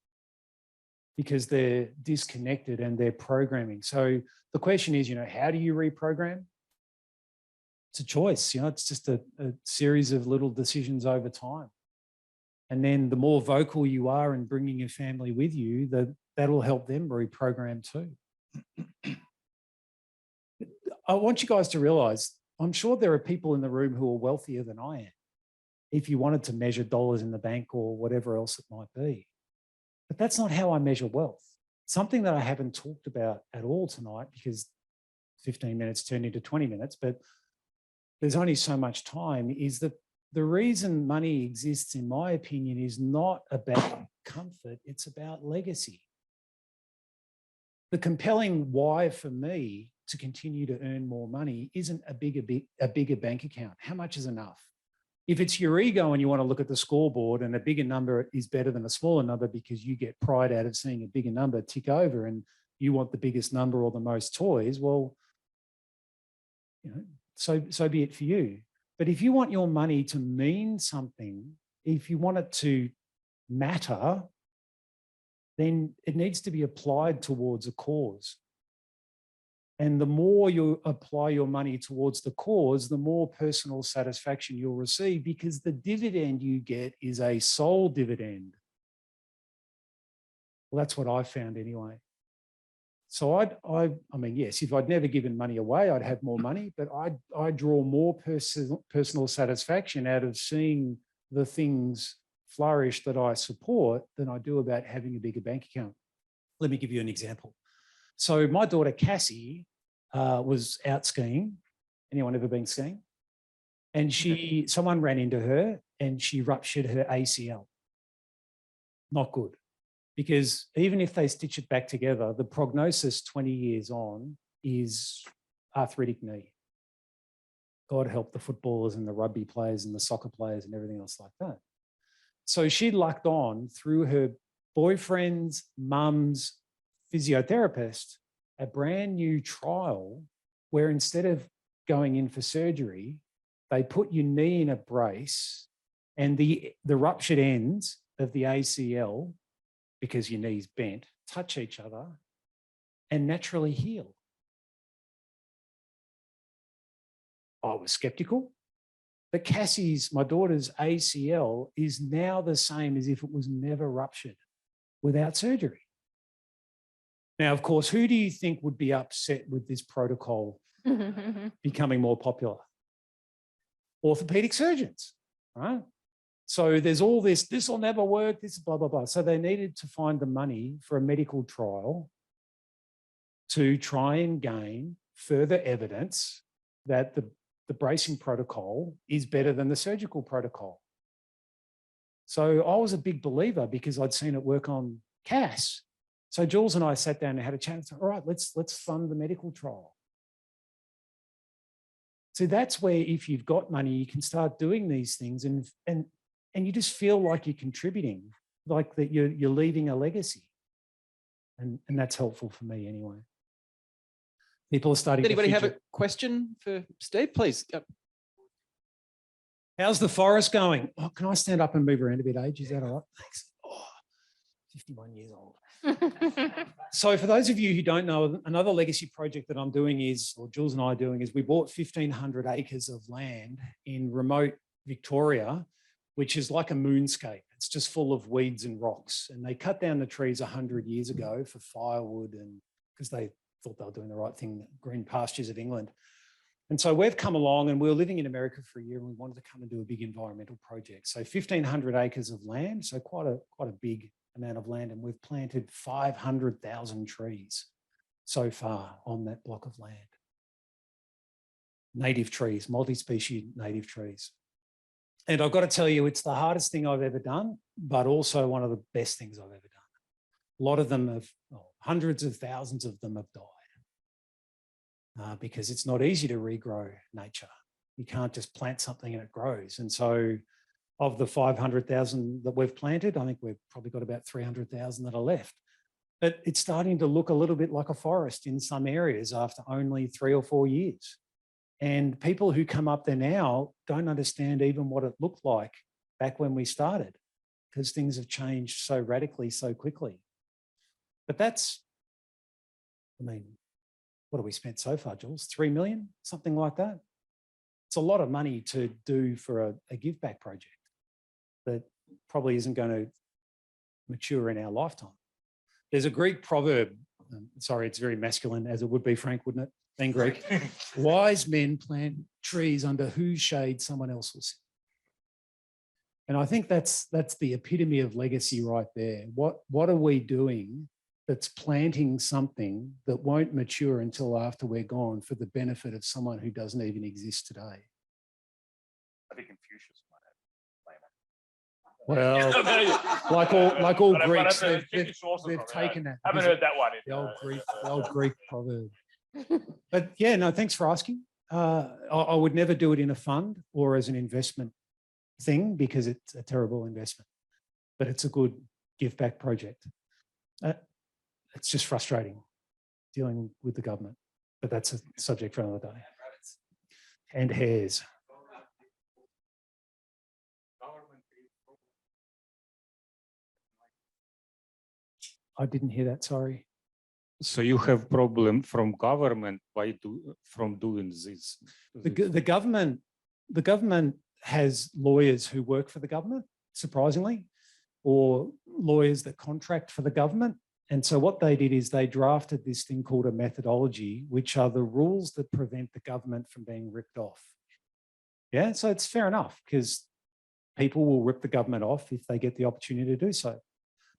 because they're disconnected and they're programming. So the question is, how do you reprogram? It's a choice, it's just a series of little decisions over time. And then the more vocal you are in bringing your family with you, that'll help them reprogram too. I want you guys to realize, I'm sure there are people in the room who are wealthier than I am, if you wanted to measure dollars in the bank or whatever else it might be. But that's not how I measure wealth. Something that I haven't talked about at all tonight, because 15 minutes turned into 20 minutes, but there's only so much time, is that the reason money exists, in my opinion, is not about comfort, it's about legacy. The compelling why for me to continue to earn more money isn't a bigger bank account. How much is enough? If it's your ego and you want to look at the scoreboard and a bigger number is better than a smaller number because you get pride out of seeing a bigger number tick over and you want the biggest number or the most toys, well, so be it for you. But if you want your money to mean something, if you want it to matter, then it needs to be applied towards a cause. And the more you apply your money towards the cause, the more personal satisfaction you'll receive, because the dividend you get is a soul dividend. Well, that's what I found anyway. So I mean, yes, if I'd never given money away, I'd have more money, but I draw more personal satisfaction out of seeing the things flourish that I support than I do about having a bigger bank account. Let me give you an example. So my daughter, Cassie, was out skiing. Anyone ever been skiing? And someone ran into her and she ruptured her ACL. Not good, because even if they stitch it back together, the prognosis 20 years on is arthritic knee. God help the footballers and the rugby players and the soccer players and everything else like that. So she lucked on through her boyfriend's mum's physiotherapist a brand new trial where instead of going in for surgery, they put your knee in a brace and the ruptured ends of the ACL, because your knee's bent, touch each other and naturally heal. I was skeptical, but Cassie's, my daughter's ACL is now the same as if it was never ruptured without surgery. Now, of course, who do you think would be upset with this protocol becoming more popular? Orthopedic surgeons, right? So there's all this will never work, this blah, blah, blah. So they needed to find the money for a medical trial to try and gain further evidence that the the bracing protocol is better than the surgical protocol. So I was a big believer because I'd seen it work on Cass. So Jules and I sat down and had a chat and said, all right, let's fund the medical trial. So that's where, if you've got money, you can start doing these things and you just feel like you're contributing, like that you're leaving a legacy. And that's helpful for me anyway. People are starting Does anybody to have a question for Steve, please? Yep. How's the forest going? Oh, can I stand up and move around a bit, Age? Is that all right? Thanks. Oh, 51 years old. So for those of you who don't know, another legacy project that I'm doing is, or Jules and I are doing, is we bought 1,500 acres of land in remote Victoria, which is like a moonscape. It's just full of weeds and rocks. And they cut down the trees 100 years ago for firewood, and because they thought they were doing the right thing, green pastures of England. And so we've come along, and we were living in America for a year, and we wanted to come and do a big environmental project. So 1,500 acres of land, so quite a big amount of land, and we've planted 500,000 trees so far on that block of land. Native trees, multi-species native trees. And I've got to tell you, it's the hardest thing I've ever done, but also one of the best things I've ever done. A lot of them have, hundreds of thousands of them have died. Because it's not easy to regrow nature. You can't just plant something and it grows. And so of the 500,000 that we've planted, I think we've probably got about 300,000 that are left. But it's starting to look a little bit like a forest in some areas after only 3 or 4 years. And people who come up there now don't understand even what it looked like back when we started, because things have changed so radically, so quickly. But that's, I mean, what have we spent so far, Jules? 3 million, something like that. It's a lot of money to do for a give back project that probably isn't going to mature in our lifetime. There's a Greek proverb, sorry, it's very masculine, as it would be, Frank, wouldn't it? In Greek, wise men plant trees under whose shade someone else will sit. And I think that's the epitome of legacy right there. What are we doing that's planting something that won't mature until after we're gone for the benefit of someone who doesn't even exist today? I think Confucius might have claimed it. Well, like all But Greeks, the they've Jewish sources taken probably that. haven't heard that one. The old Greek proverb. But yeah, no, thanks for asking. I would never do it in a fund or as an investment thing, because it's a terrible investment, but it's a good give back project. It's just frustrating dealing with the government, but that's a subject for another day. And hares. I didn't hear that, sorry. So you have problem from government from doing this? The government has lawyers who work for the government, surprisingly, or lawyers that contract for the government. And so what they did is they drafted this thing called a methodology, which are the rules that prevent the government from being ripped off. Yeah, so it's fair enough, because people will rip the government off if they get the opportunity to do so.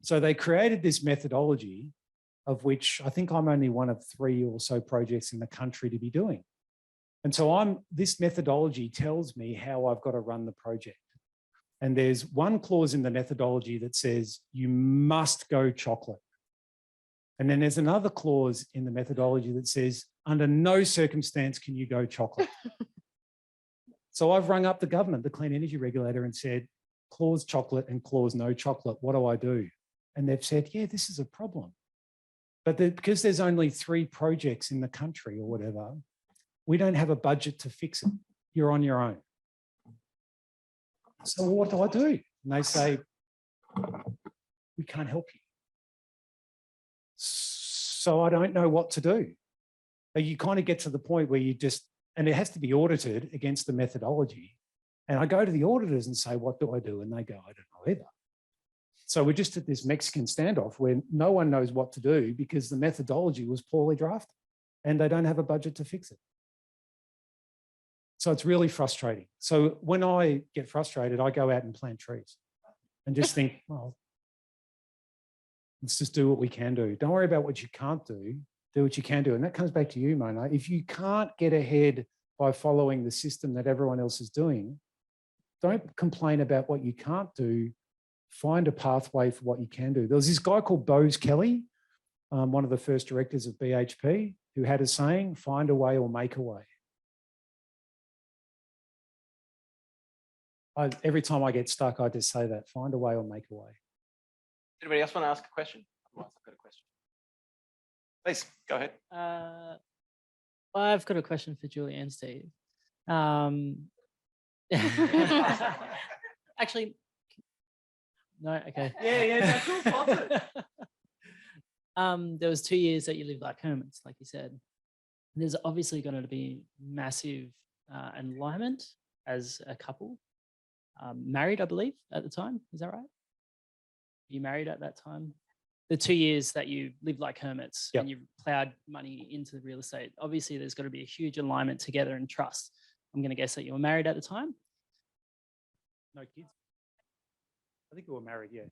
So they created this methodology, of which I think I'm only one of 3 or so projects in the country to be doing. And so this methodology tells me how I've got to run the project. And there's one clause in the methodology that says you must go chocolate. And then there's another clause in the methodology that says under no circumstance can you go chocolate. So I've rung up the government, the Clean Energy Regulator, and said, clause chocolate and clause no chocolate, what do I do? And they've said, yeah, this is a problem. But because there's only 3 projects in the country or whatever, we don't have a budget to fix it. You're on your own. So what do I do? And they say, we can't help you. So I don't know what to do. You kind of get to the point where you just, and it has to be audited against the methodology. And I go to the auditors and say, what do I do? And they go, I don't know either. So we're just at this Mexican standoff where no one knows what to do because the methodology was poorly drafted and they don't have a budget to fix it. So it's really frustrating. So when I get frustrated, I go out and plant trees and just think, well, let's just do what we can do. Don't worry about what you can't do. Do what you can do. And that comes back to you, Mona. If you can't get ahead by following the system that everyone else is doing. Don't complain about what you can't do. Find a pathway for what you can do. There was this guy called Bose Kelly, one of the first directors of BHP, who had a saying, find a way or make a way. Every time I get stuck, I just say that, find a way or make a way. Anybody else want to ask a question? Otherwise, I've got a question. Please, go ahead. I've got a question for Julie and Steve. Actually, no, okay. Yeah, There was 2 years that you lived like hermits, like you said. There's obviously going to be massive enlightenment as a couple. Married, I believe, at the time. Is that right? You married at that time? The 2 years that you lived like hermits and you plowed money into real estate. Obviously, there's got to be a huge alignment together and trust. I'm going to guess that you were married at the time. No kids. I think we were married, yeah.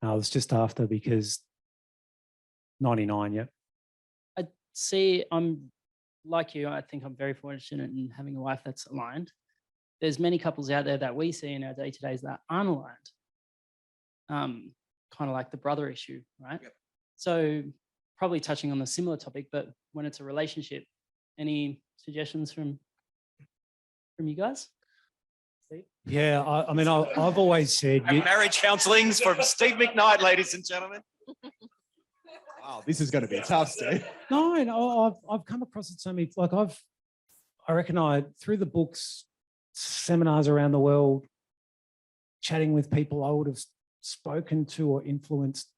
No, it was just after, because 99, yeah. I see, I'm like you, I think I'm very fortunate in having a wife that's aligned. There's many couples out there that we see in our day-to-days that aren't aligned. Kind of like the brother issue, right? Yep. So probably touching on a similar topic, but when it's a relationship, any suggestions from you guys? Steve? Yeah, I mean, I've always said... Marriage counselling's from Steve McKnight, ladies and gentlemen. Wow, this is going to be tough, Steve. No, I've come across it so many, like I reckon through the books, seminars around the world, chatting with people, I would have spoken to or influenced,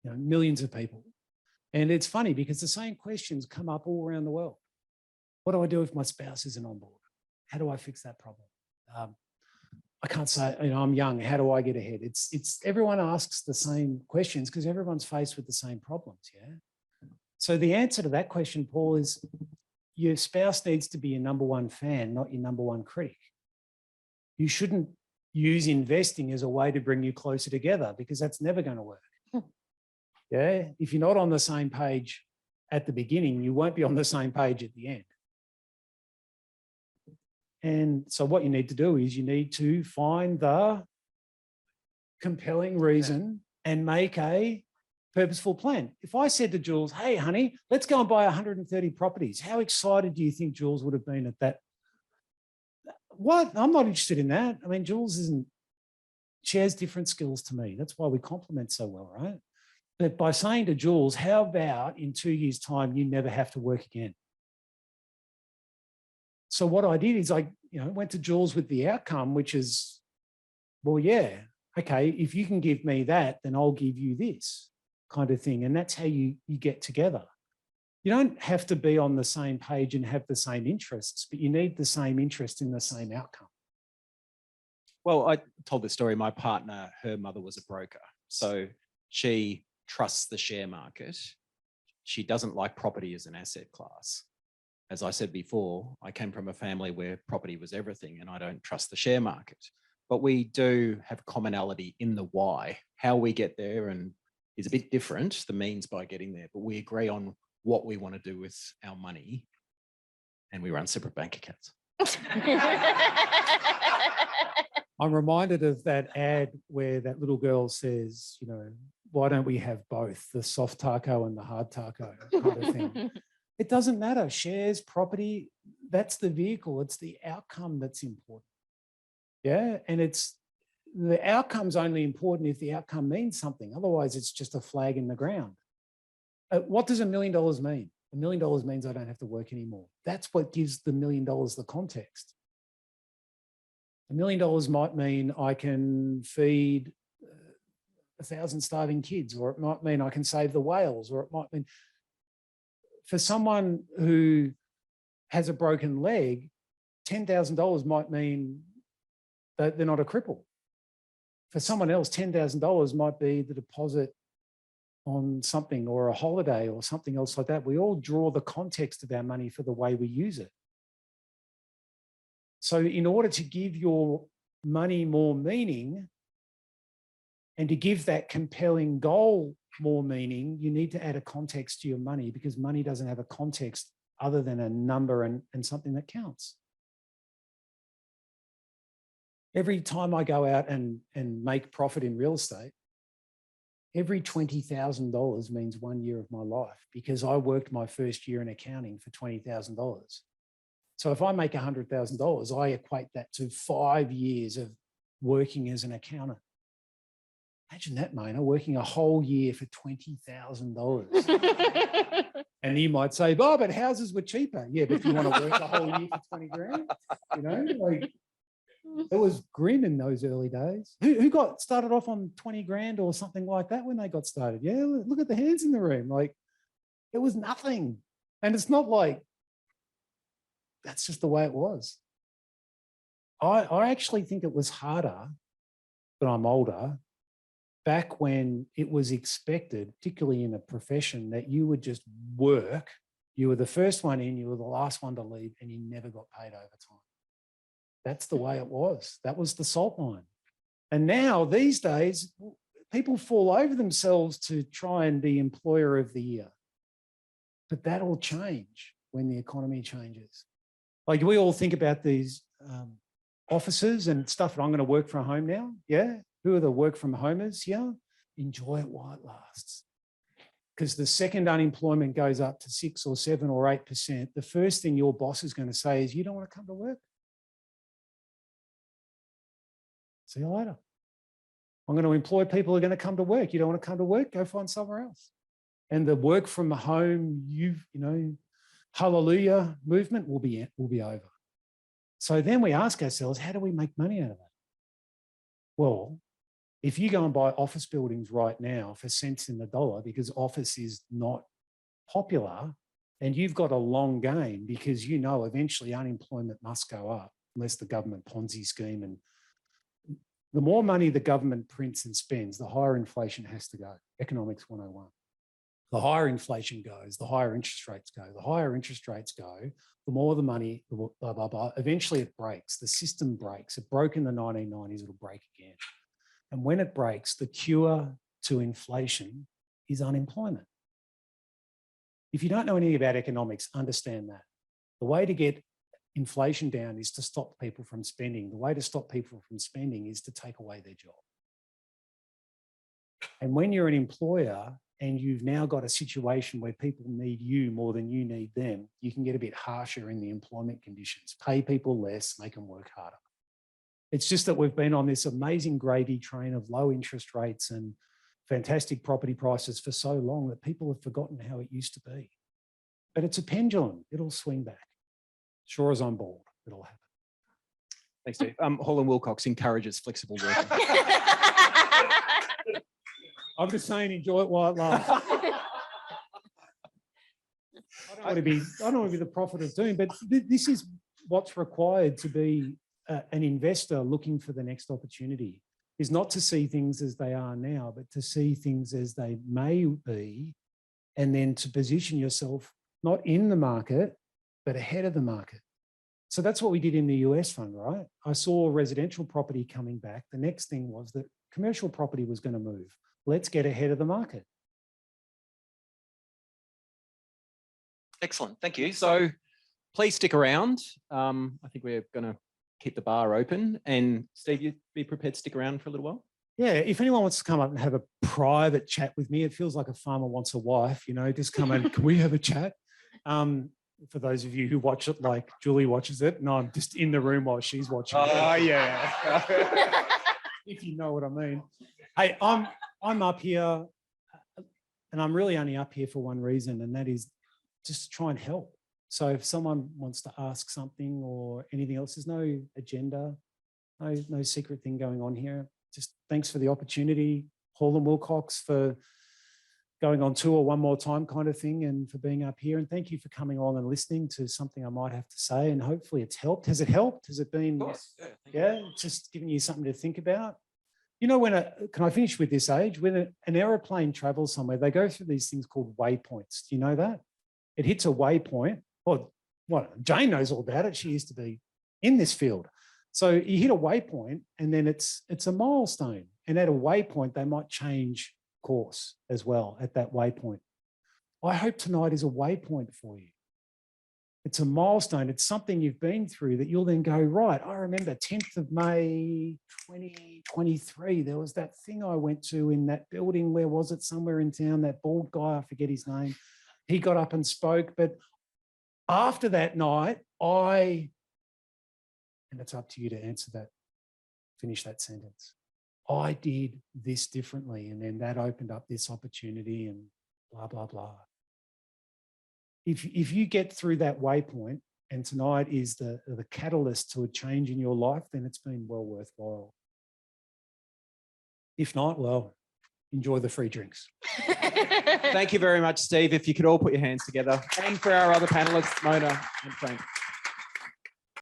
millions of people. And it's funny because the same questions come up all around the world. What do I do if my spouse isn't on board? How do I fix that problem? I can't say, I'm young. How do I get ahead? It's everyone asks the same questions because everyone's faced with the same problems. Yeah. So the answer to that question, Paul, is your spouse needs to be your number one fan, not your number one critic. You shouldn't use investing as a way to bring you closer together because that's never going to work. Yeah. If you're not on the same page at the beginning, you won't be on the same page at the end. And so what you need to do is you need to find the compelling reason and make a purposeful plan. If I said to Jules, hey, honey, let's go and buy 130 properties, how excited do you think Jules would have been at that? What? I'm not interested in that. I mean, Jules she has different skills to me. That's why we complement so well, right? But by saying to Jules, how about in 2 years' time, you never have to work again? So what I did is I went to Jules with the outcome, which is, well, yeah, okay, if you can give me that, then I'll give you this kind of thing. And that's how you get together. You don't have to be on the same page and have the same interests, but you need the same interest in the same outcome. Well, I told this story. My partner, her mother was a broker. So she trusts the share market. She doesn't like property as an asset class. As I said before, I came from a family where property was everything and I don't trust the share market. But we do have commonality in the why. How we get there and is a bit different, the means by getting there, but we agree on what we want to do with our money and we run separate bank accounts. I'm reminded of that ad where that little girl says, why don't we have both, the soft taco and the hard taco kind of thing. It doesn't matter. Shares, property, that's the vehicle. It's the outcome that's important. Yeah. And the outcome's only important if the outcome means something. Otherwise, it's just a flag in the ground. What does $1 million mean? $1 million means I don't have to work anymore. That's what gives the $1 million the context. $1 million might mean I can feed 1,000 starving kids, or it might mean I can save the whales, or it might mean... For someone who has a broken leg, $10,000 might mean that they're not a cripple. For someone else, $10,000 might be the deposit on something or a holiday or something else like that. We all draw the context of our money for the way we use it. So in order to give your money more meaning and to give that compelling goal more meaning, you need to add a context to your money because money doesn't have a context other than a number and something that counts. Every time I go out and make profit in real estate, every $20,000 means 1 year of my life, because I worked my first year in accounting for $20,000. So if I make $100,000, I equate that to 5 years of working as an accountant. Imagine that, Mona, working a whole year for $20,000. And you might say, oh, but houses were cheaper. Yeah, but you want to work a whole year for 20 grand? You know, like, it was grim in those early days. Who got started off on 20 grand or something like that when they got started? Yeah, look at the hands in the room. Like, it was nothing. And it's not like, that's just the way it was. I actually think it was harder, but I'm older, back when it was expected, particularly in a profession, that you would just work. You were the first one in, you were the last one to leave, and you never got paid overtime. That's the way it was. That was the salt line. And now, these days, people fall over themselves to try and be employer of the year. But that'll change when the economy changes. Like, we all think about these offices and stuff, and I'm going to work from home now. Yeah. Who are the work from homers here? Enjoy it while it lasts. Because the second unemployment goes up to 6 or 7 or 8%, the first thing your boss is going to say is, you don't want to come to work? See you later. I'm going to employ people who are going to come to work. You don't want to come to work? Go find somewhere else. And the work from home, you know, hallelujah movement will be over. So then we ask ourselves, how do we make money out of that? Well, if you go and buy office buildings right now for cents in the dollar, because office is not popular, and you've got a long game, because you know eventually unemployment must go up unless the government Ponzi scheme, and the more money the government prints and spends, the higher inflation has to go. Economics 101. The higher inflation goes, the higher interest rates go. The higher interest rates go, the more the money, blah, blah, blah. Eventually it breaks. The system breaks. It broke in the 1990s, it'll break again. And when it breaks, the cure to inflation is unemployment. If you don't know anything about economics, understand that. The way to get inflation down is to stop people from spending. The way to stop people from spending is to take away their job. And when you're an employer and you've now got a situation where people need you more than you need them, you can get a bit harsher in the employment conditions. Pay people less, make them work harder. It's just that we've been on this amazing gravy train of low interest rates and fantastic property prices for so long that people have forgotten how it used to be. But it's a pendulum. It'll swing back. Sure as I'm bald, it'll happen. Thanks, Steve. Hall & Wilcox encourages flexible working. I'm just saying, enjoy it while it lasts. I don't want to be the prophet of doom, but this is what's required to be an investor looking for the next opportunity, is not to see things as they are now, but to see things as they may be, and then to position yourself not in the market, but ahead of the market. So that's what we did in the US fund, right? I saw residential property coming back. The next thing was that commercial property was going to move. Let's get ahead of the market. Excellent. Thank you. So please stick around. I think we're going to keep the bar open. And Steve, you'd be prepared to stick around for a little while? Yeah, if anyone wants to come up and have a private chat with me, it feels like a farmer wants a wife, you know, just come and can we have a chat? For those of you who watch it like Julie watches it, no, I'm just in the room while she's watching it. Oh, yeah. If you know what I mean. Hey, I'm up here, and I'm really only up here for one reason, and that is just to try and help. So if someone wants to ask something or anything else, there's no agenda, no secret thing going on here. Just thanks for the opportunity, Hall & Wilcox, for going on tour one more time kind of thing, and for being up here. And thank you for coming along and listening to something I might have to say, and hopefully it's helped. Has it helped? Has it been, yeah, just giving you something to think about? You know, can I finish with this age? When an aeroplane travels somewhere, they go through these things called waypoints. Do you know that? It hits a waypoint. Well, Jane knows all about it. She used to be in this field. So you hit a waypoint, and then it's a milestone. And at a waypoint, they might change course as well at that waypoint. I hope tonight is a waypoint for you. It's a milestone. It's something you've been through that you'll then go, right, I remember 10th of May, 2023, there was that thing I went to in that building. Where was it? Somewhere in town, that bald guy, I forget his name. He got up and spoke. But after that night, and it's up to you to answer that, finish that sentence. I did this differently. And then that opened up this opportunity and blah, blah, blah. If you get through that waypoint and tonight is the catalyst to a change in your life, then it's been well worthwhile. If not, well, enjoy the free drinks. Thank you very much, Steve. If you could all put your hands together. And for our other panelists, Mona and Frank.